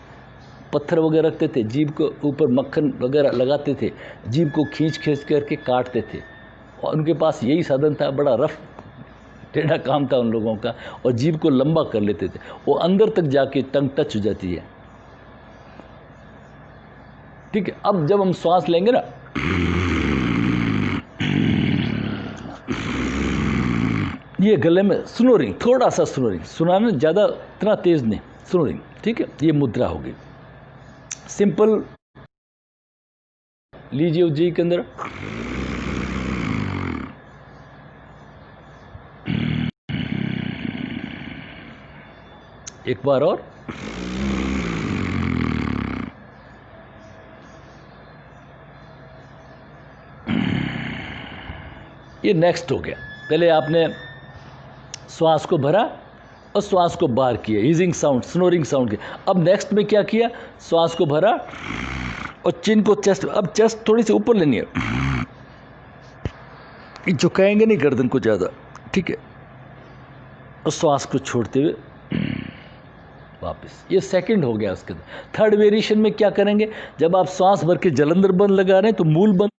पत्थर वगैरह रखते थे, जीभ को ऊपर मक्खन वगैरह लगाते थे, जीभ को खींच खींच करके काटते थे, और उनके पास यही साधन था, बड़ा रफ टेढ़ा काम था उन लोगों का, और जीभ को लंबा कर लेते थे, वो अंदर तक जाके टंग टच हो जाती है, ठीक है। अब जब हम श्वास लेंगे ना, ये गले में स्नोरिंग, थोड़ा सा स्नोरिंग, सुनाना ज़्यादा इतना तेज नहीं, स्नोरिंग, ठीक है। ये मुद्रा होगी, सिंपल लीजिए उज्जयी के अंदर, एक बार और, ये नेक्स्ट हो गया। पहले आपने श्वास को भरा और श्वास को बाहर किया, हीजिंग साउंड, स्नोरिंग साउंड किया। अब नेक्स्ट में क्या किया, श्वास को भरा और चिन को चेस्ट, अब चेस्ट थोड़ी सी ऊपर लेनी है, झुकाएंगे नहीं गर्दन को ज़्यादा, ठीक है। और श्वास को छोड़ते हुए वापस, ये सेकंड हो गया। उसके थर्ड वेरिएशन में क्या करेंगे, जब आप श्वास भर के जलंधर बंद लगा रहे हैं, तो मूल बंद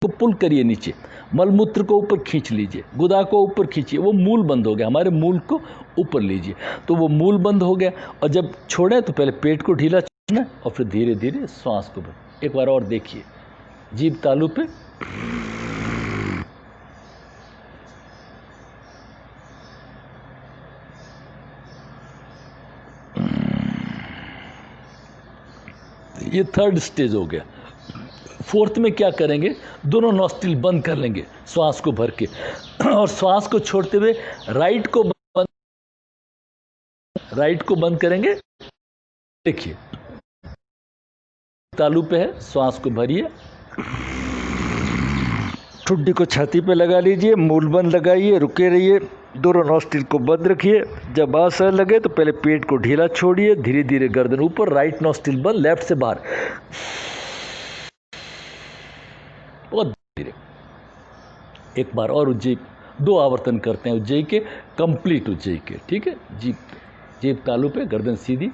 को पुल करिए नीचे, मलमूत्र को ऊपर खींच लीजिए, गुदा को ऊपर खींचिए, वो मूल बंद हो गया, हमारे मूल को ऊपर लीजिए, तो वो मूल बंद हो गया। और जब छोड़े तो पहले पेट को ढीला छोड़ना, और फिर धीरे धीरे श्वास को भर। एक बार और देखिए, जीभ तालू पे, ये थर्ड स्टेज हो गया। फोर्थ में क्या करेंगे, दोनों नॉस्ट्रिल बंद कर लेंगे श्वास को भर के, और श्वास को छोड़ते हुए राइट को बंद करेंगे। देखिए तालू पे है, श्वास को भरिए, ठुड्डी को छाती पे लगा लीजिए, मूलबंद लगाइए, रुके रहिए, दोनों नॉस्ट्रिल को बंद रखिए। जब आसान लगे तो पहले पेट को ढीला छोड़िए, धीरे धीरे गर्दन ऊपर, राइट नॉस्ट्रिल बंद, लेफ्ट से बाहर, बहुत धीरे। एक बार और उज्जयी 2 आवर्तन करते हैं उज्जयी के, कंप्लीट उज्जयी के, ठीक है। जीभ तालू पे, गर्दन सीधी।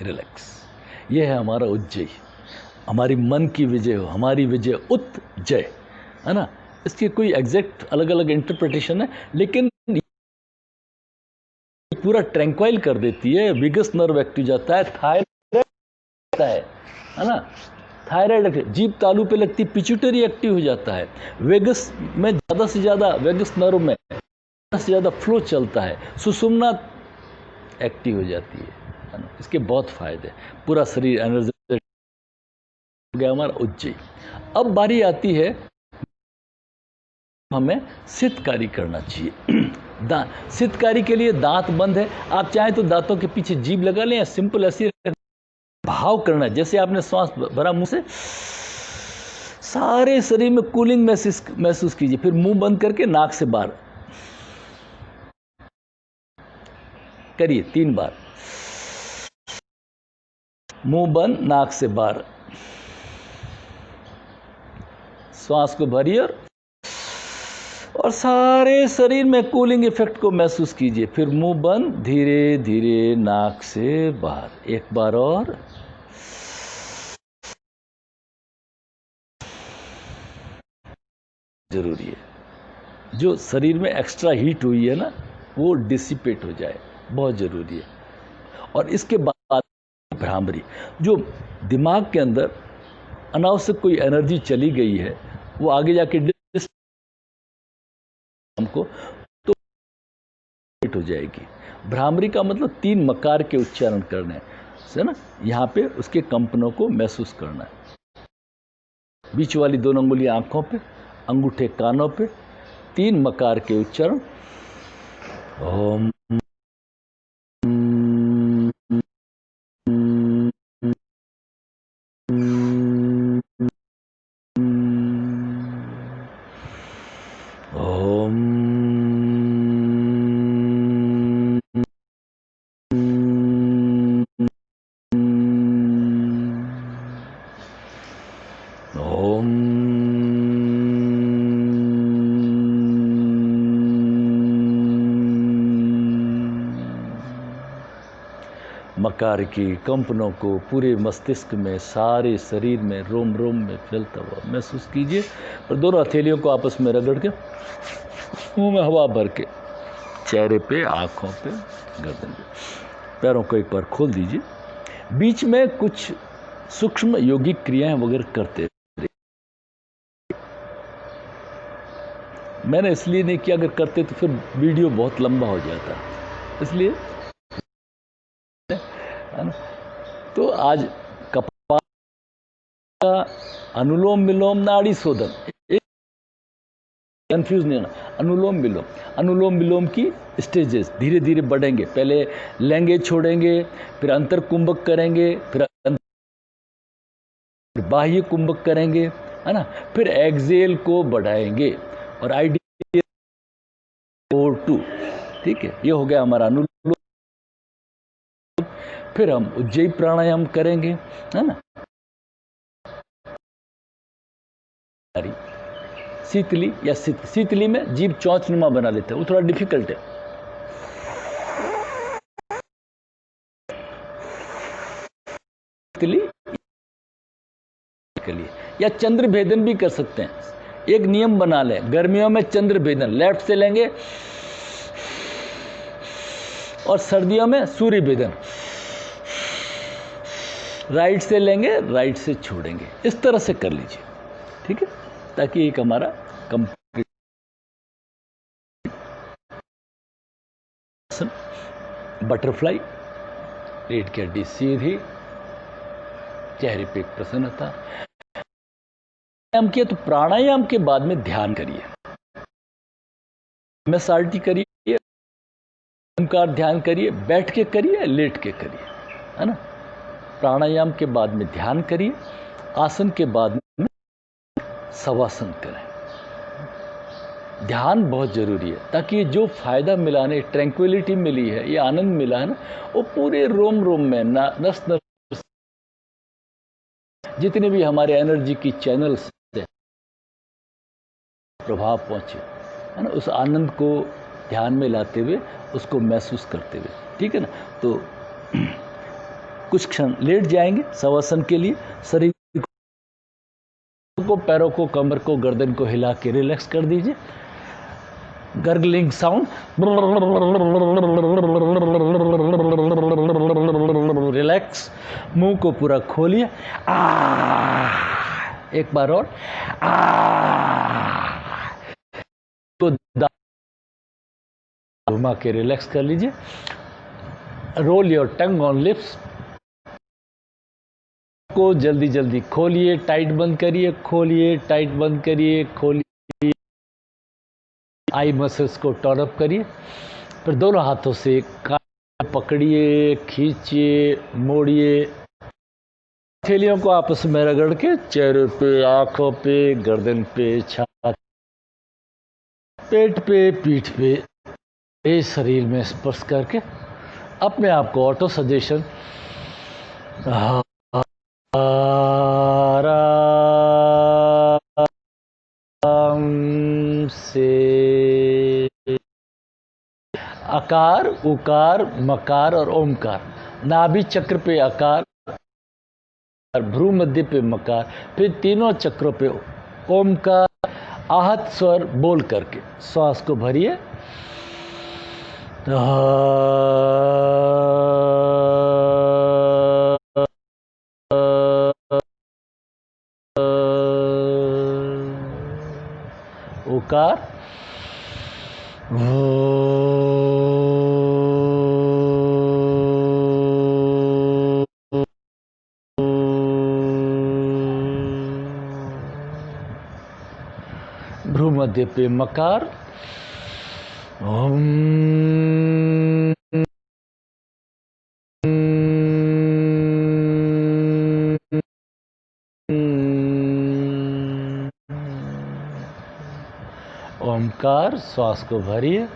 रिलैक्स। ये है हमारा उज्जयी। हमारी मन की विजय हो, हमारी विजय उत्जय, है ना। इसकी कोई एग्जैक्ट अलग अलग इंटरप्रिटेशन है, लेकिन पूरा ट्रैंक्वाइल कर देती है। विगस नर्व एक्टिव जाता है, थायराइड है ना, थायराइड जीभ तालू पे लगती, पिट्यूटरी एक्टिव हो जाता है। वेगस में ज़्यादा से ज़्यादा, वेगस नर्व में ज़्यादा से ज़्यादा फ्लो चलता है, सुषुम्ना एक्टिव हो जाती है ना। इसके बहुत फायदे, पूरा शरीर एनर्जेटिक हो गया हमारा उज्जयी। अब बारी आती है, हमें सितकारी करना चाहिए। सितकारी के लिए दांत बंद है, आप चाहें तो दांतों के पीछे जीभ लगा लें, या सिंपल ऐसे भाव करना है जैसे आपने श्वास भरा मुंह से, सारे शरीर में कूलिंग महसूस कीजिए। फिर मुंह बंद करके नाक से बाहर करिए 3 बार, मुंह बंद, नाक से बाहर, श्वास को भरिए और सारे शरीर में कूलिंग इफेक्ट को महसूस कीजिए। फिर मुंह बंद, धीरे धीरे नाक से बाहर, एक बार और, जरूरी है। जो शरीर में एक्स्ट्रा हीट हुई है ना, वो डिसिपेट हो जाए, बहुत जरूरी है। और इसके बाद भ्रामरी, जो दिमाग के अंदर अनावश्यक कोई एनर्जी चली गई है, वो आगे जाके हमको तो हो जाएगी। भ्रामरी का मतलब 3 मकार के उच्चारण करने है ना, यहाँ पे उसके कंपनों को महसूस करना है। बीच वाली 2 अंगुलियां आंखों पे, अंगूठे कानों पे, 3 मकार के उच्चारण, ओम, मकार की कंपनों को पूरे मस्तिष्क में, सारे शरीर में, रोम रोम में फैलता हुआ महसूस कीजिए। और दोनों हथेलियों को आपस में रगड़ के, मुंह में हवा भर के, चेहरे पे, आँखों पे, गर्दन पे, पैरों को एक बार खोल दीजिए। बीच में कुछ सूक्ष्म योगिक क्रियाएं वगैरह करते। मैंने इसलिए नहीं किया, अगर करते तो फिर वीडियो बहुत लंबा हो जाता, इसलिए है ना। तो आज कपाल का अनुलोम विलोम, नाड़ी शोधन, कंफ्यूज नहीं होना। अनुलोम विलोम की स्टेजेस धीरे धीरे बढ़ेंगे। पहले लेंगे, छोड़ेंगे, फिर अंतर कुंभक करेंगे, फिर बाह्य कुंभक करेंगे, है ना। फिर एक्सेल को बढ़ाएंगे और आइडियल 4-2, ठीक है। ये हो गया हमारा अनुलोम। फिर हम उज्जयी प्राणायाम करेंगे, है ना। शीतली या शीतली में जीभ चौंचनुमा बना लेते हैं, वो थोड़ा डिफिकल्ट है। शीतली के लिए, या चंद्र भेदन भी कर सकते हैं। एक नियम बना लें, गर्मियों में चंद्र भेदन लेफ्ट से लेंगे, और सर्दियों में सूर्य भेदन राइट से लेंगे, राइट से छोड़ेंगे। इस तरह से कर लीजिए, ठीक है, ताकि एक हमारा कंप्लीट बटरफ्लाई रीढ़ की हड्डी सीधी, चेहरे पे एक प्रसन्नता। प्राणायाम किया तो प्राणायाम के बाद में ध्यान करिए, MSRT करिए, ओंकार ध्यान करिए, बैठ के करिए, लेट के करिए, है ना। प्राणायाम के बाद में ध्यान करिए, आसन के बाद में शवासन करें। ध्यान बहुत जरूरी है, ताकि जो फायदा मिला है, ट्रैंक्विलिटी मिली है, ये आनंद मिला है ना, वो पूरे रोम रोम में, नस नस, जितने भी हमारे एनर्जी की चैनल्स है, प्रभाव पहुंचे, है ना, उस आनंद को ध्यान में लाते हुए, उसको महसूस करते हुए, ठीक है ना। तो कुछ क्षण लेट जाएंगे शवासन के लिए। शरीर को, पैरों को, कमर को, गर्दन को हिला के रिलैक्स कर दीजिए। Gargling sound, relax. मुंह को पूरा खोलिए, एक बार और, को घुमा के रिलैक्स कर लीजिए। Roll your tongue on lips, को जल्दी जल्दी खोलिए, टाइट बंद करिए, खोलिए, टाइट बंद करिए, खोलिए। आई मसल्स को टर्न अप करिए। फिर दोनों हाथों से कान पकड़िए, खींचिए, मोड़िए। हथेलियों को आपस में रगड़ के चेहरे पे, आंखों पे, गर्दन पे, छाती, पेट पे, पीठ पे, इस शरीर में स्पर्श करके अपने आप को ऑटो सजेशन से अकार, उकार, मकार और ओमकार। नाभि चक्र पे अकार, भ्रू मध्य पे मकार, फिर तीनों चक्रों पे ओमकार, आहत स्वर बोल करके श्वास को भरिए। उकार, भ्रू मध्य पे मकार, ओम, ओमकार, श्वास को भरिए।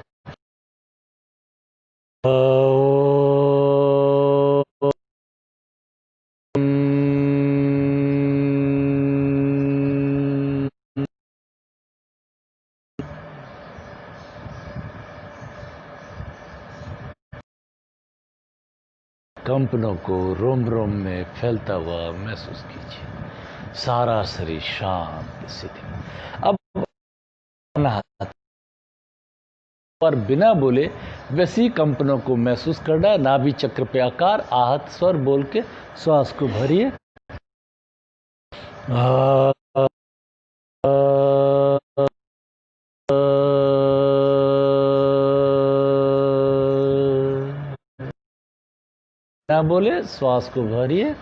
कंपनों को रोम रोम में फैलता हुआ महसूस कीजिए। सारा शरीर शांत स्थिति। अब पर बिना बोले वैसी कंपनों को महसूस करना। नाभि चक्र पे आकार, आहत स्वर बोल के श्वास को भरिए। बिना बोले श्वास को भरिए।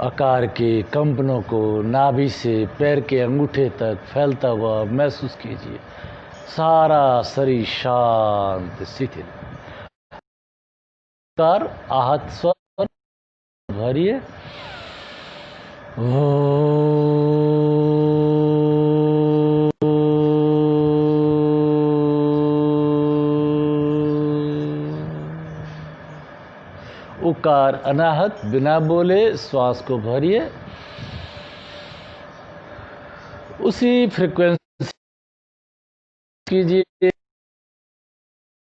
आकार के कंपनों को नाभि से पैर के अंगूठे तक फैलता हुआ महसूस कीजिए। सारा शरीर शांत शिथिल। आकार, आहत स्वर भरिए। उकार अनाहत बिना बोले श्वास को भरिए। उसी फ्रीक्वेंसी कीजिए।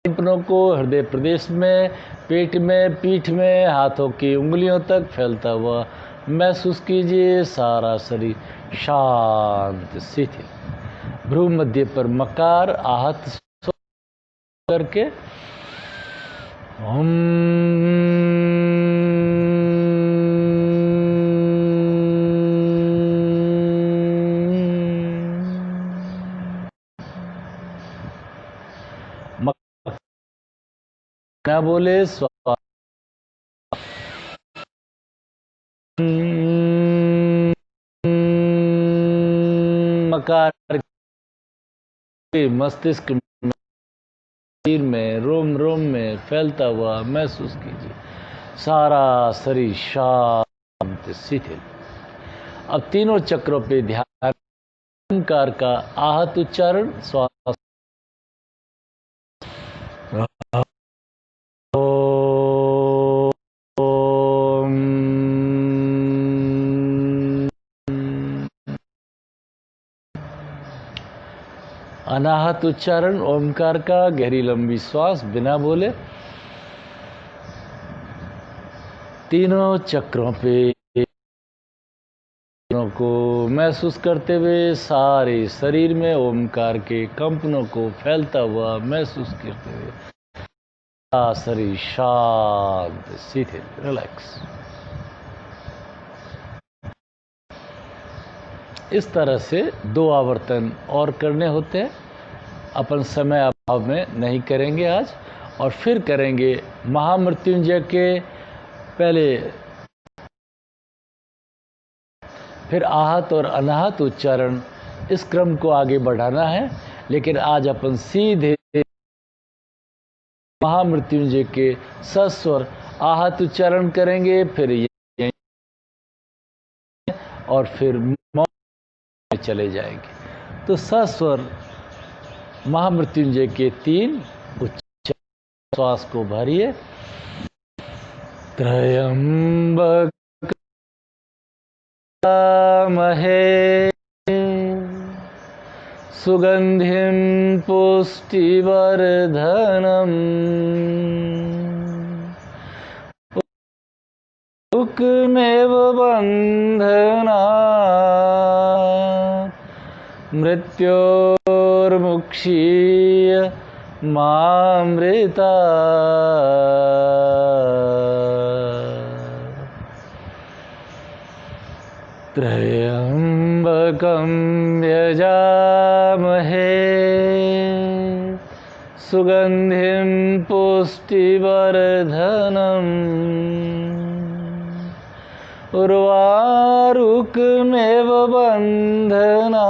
कंपनों को हृदय प्रदेश में, पेट में, पीठ में, हाथों की उंगलियों तक फैलता हुआ महसूस कीजिए। सारा शरीर शांत शिथिल। भ्रू मध्य पर मकार, आहत करके ना बोले स्वाहा। मकार मस्तिष्क में रोम रोम में फैलता हुआ महसूस कीजिए, सारा शरीर शांत शिथिल। अब तीनों चक्रों पे ध्यान, ओंकार का आहत उच्चारण, श्वास अनाहत उच्चारण ओमकार का, गहरी लंबी श्वास बिना बोले। तीनों चक्रों पे को महसूस करते हुए सारे शरीर में ओमकार के कंपनों को फैलता हुआ महसूस करते हुए शरीर शांत शिथिल रिलैक्स। इस तरह से 2 आवर्तन और करने होते हैं, अपन समय अभाव में नहीं करेंगे आज, और फिर करेंगे महामृत्युंजय के पहले, फिर आहत और अनाहत उच्चारण। इस क्रम को आगे बढ़ाना है, लेकिन आज अपन सीधे महामृत्युंजय के सस्वर आहत उच्चारण करेंगे, फिर और फिर मौन में चले जाएंगे। तो सस्वर महामृत्युंजय के 3 उच्चारण, श्वास को भरिए। त्रयंबक महे सुगंधिं पुष्टिवर्धनम् उक्मेव बन्धनात् मृत्योर्मुक्षीय मामृतात्। त्र्यंबकं यजामहे सुगंधिं पुष्टिवर्धनम् उर्वारुकमेव बन्धनात्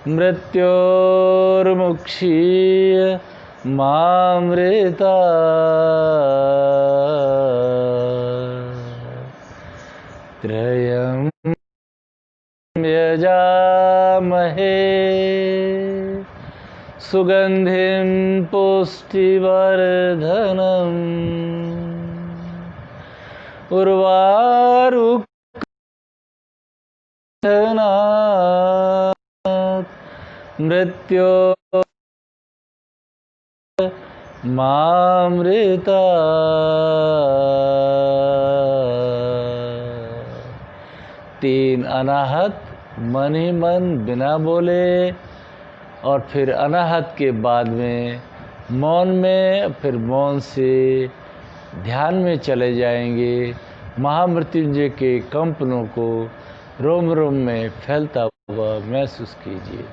मृत्योर्मुक्षीय मामृतात्। त्रयं यजामहे सुगंधिं पुष्टिवर्धनम् उर्वारुकनात् मृत्यो मामृतात्। 3 अनाहत मन ही मन बिना बोले, और फिर अनाहत के बाद में मौन में, फिर मौन से ध्यान में चले जाएंगे। महामृत्युंजय के कंपनों को रोम रोम में फैलता हुआ महसूस कीजिए।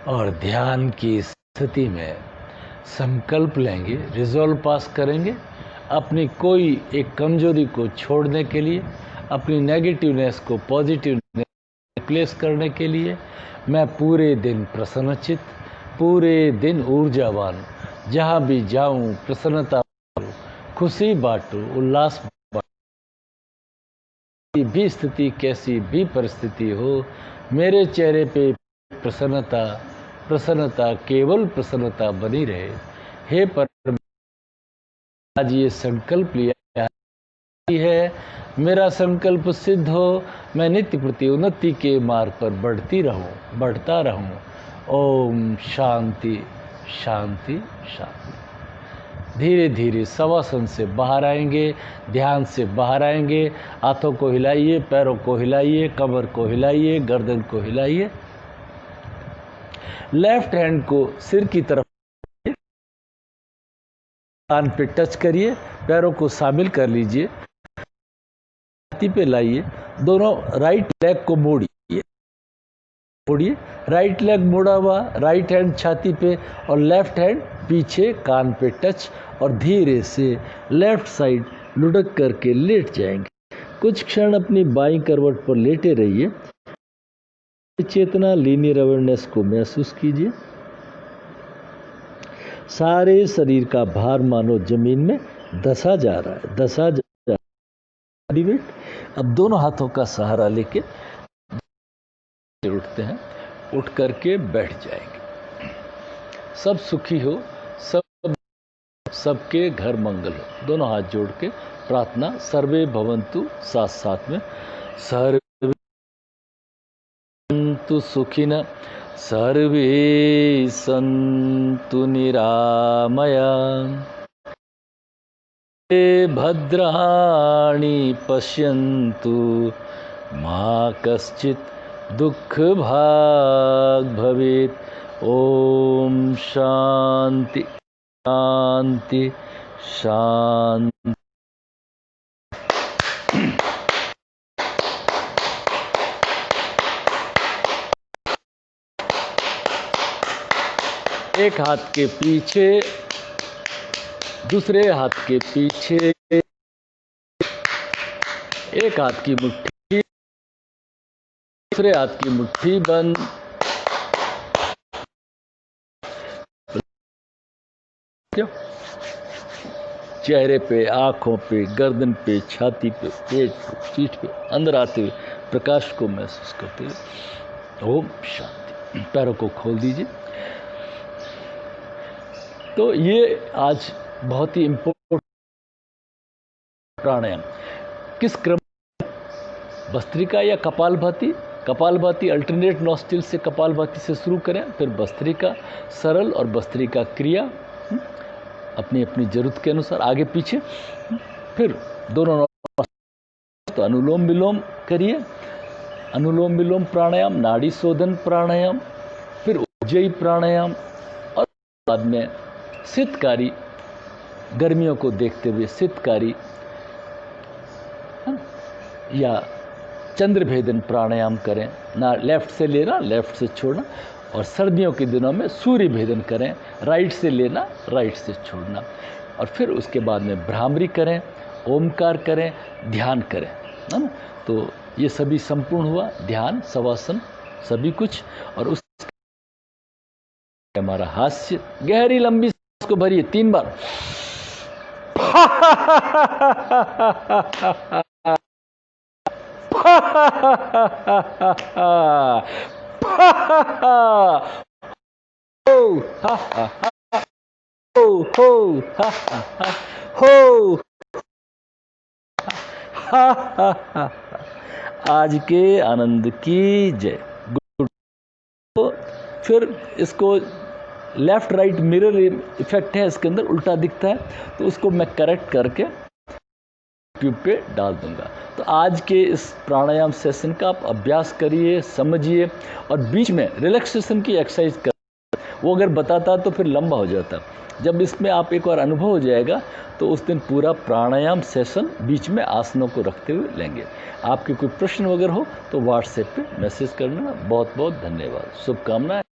और ध्यान की स्थिति में संकल्प लेंगे, रिजॉल्व पास करेंगे अपनी कोई एक कमजोरी को छोड़ने के लिए, अपनी नेगेटिवनेस को पॉजिटिवनेस रिप्लेस करने के लिए। मैं पूरे दिन प्रसन्नचित्त, पूरे दिन ऊर्जावान, जहाँ भी जाऊँ प्रसन्नता बांटूं, खुशी बांटूं, उल्लास बांटूं। भी स्थिति, कैसी भी परिस्थिति हो, मेरे चेहरे पे प्रसन्नता प्रसन्नता, केवल प्रसन्नता बनी रहे। हे परम, आज ये संकल्प लिया है, मेरा संकल्प सिद्ध हो, मैं नित्य प्रति उन्नति के मार्ग पर बढ़ता रहूं, ओम शांति शांति शांति। धीरे धीरे शवासन से बाहर आएंगे, ध्यान से बाहर आएंगे। हाथों को हिलाइए, पैरों को हिलाइए, कमर को हिलाइए, गर्दन को हिलाइए। लेफ्ट हैंड को सिर की तरफ कान पे टच करिए, पैरों को शामिल कर लीजिए, छाती पे लाइए। दोनों राइट लेग को मोड़िए, राइट लेग मोड़ा हुआ, राइट हैंड छाती पे और लेफ्ट हैंड पीछे कान पे टच, और धीरे से लेफ्ट साइड लुढ़क करके लेट जाएंगे। कुछ क्षण अपनी बाईं करवट पर लेटे रहिए। चेतना लीनियर अवेयरनेस को महसूस कीजिए। सारे शरीर का भार मानो जमीन में धसा जा रहा है, धसा जा रहा है। अब दोनों हाथों का सहारा लेके उठते हैं, उठ करके बैठ जाएंगे। सब सुखी हो, सबके घर मंगल हो। दोनों हाथ जोड़ के प्रार्थना, सर्वे भवन्तु, साथ साथ में सर्वे भवन्तु सुखिनः, सर्वे सन्तु निरामयाः, भद्राणि पश्यन्तु मा कश्चित् दुःख भाग् भवेत्। ओम शांति शांति शांति। एक हाथ के पीछे, दूसरे हाथ के पीछे, एक हाथ की मुट्ठी, दूसरे हाथ की मुट्ठी बंद। चेहरे पे, आंखों पे, गर्दन पे, छाती पे, पेट पे, पीठ पे अंदर आते हुए प्रकाश को महसूस करते हुए ओम शांति। पैरों को खोल दीजिए। तो ये आज बहुत ही इम्पोर्टेंट प्राणायाम। किस क्रम? भस्त्रिका या कपालभाति? कपालभाति अल्टरनेट नॉस्ट्रिल से कपालभाति से शुरू करें, फिर भस्त्रिका सरल और भस्त्रिका क्रिया अपनी अपनी जरूरत के अनुसार आगे पीछे, फिर दोनों। तो अनुलोम विलोम करिए, अनुलोम विलोम प्राणायाम, नाड़ी शोधन प्राणायाम, फिर उज्जयी प्राणायाम, और बाद में शीतकारी, गर्मियों को देखते हुए शीतकारी या चंद्रभेदन प्राणायाम करें। ना लेफ्ट से लेना, लेफ्ट से छोड़ना, और सर्दियों के दिनों में सूर्य भेदन करें, राइट से लेना, राइट से छोड़ना। और फिर उसके बाद में भ्रामरी करें, ओमकार करें, ध्यान करें, है ना। तो ये सभी संपूर्ण हुआ, ध्यान, शवासन, सभी कुछ। और उस हमारा हास्य, गहरी लंबी सांस को भरिए 3 बार। आज के आनंद की जय। तो फिर इसको लेफ्ट राइट मिरर इफेक्ट है, इसके अंदर उल्टा दिखता है, तो उसको मैं करेक्ट करके यूट्यूब पे डाल दूंगा। तो आज के इस प्राणायाम सेशन का आप अभ्यास करिए, समझिए, और बीच में रिलैक्सेशन की एक्सरसाइज कर। वो अगर बताता तो फिर लंबा हो जाता। जब इसमें आप एक बार अनुभव हो जाएगा तो उस दिन पूरा प्राणायाम सेशन बीच में आसनों को रखते हुए लेंगे। आपके कोई प्रश्न वगैरह हो तो व्हाट्सएप पे मैसेज करना। बहुत बहुत धन्यवाद, शुभकामनाएं।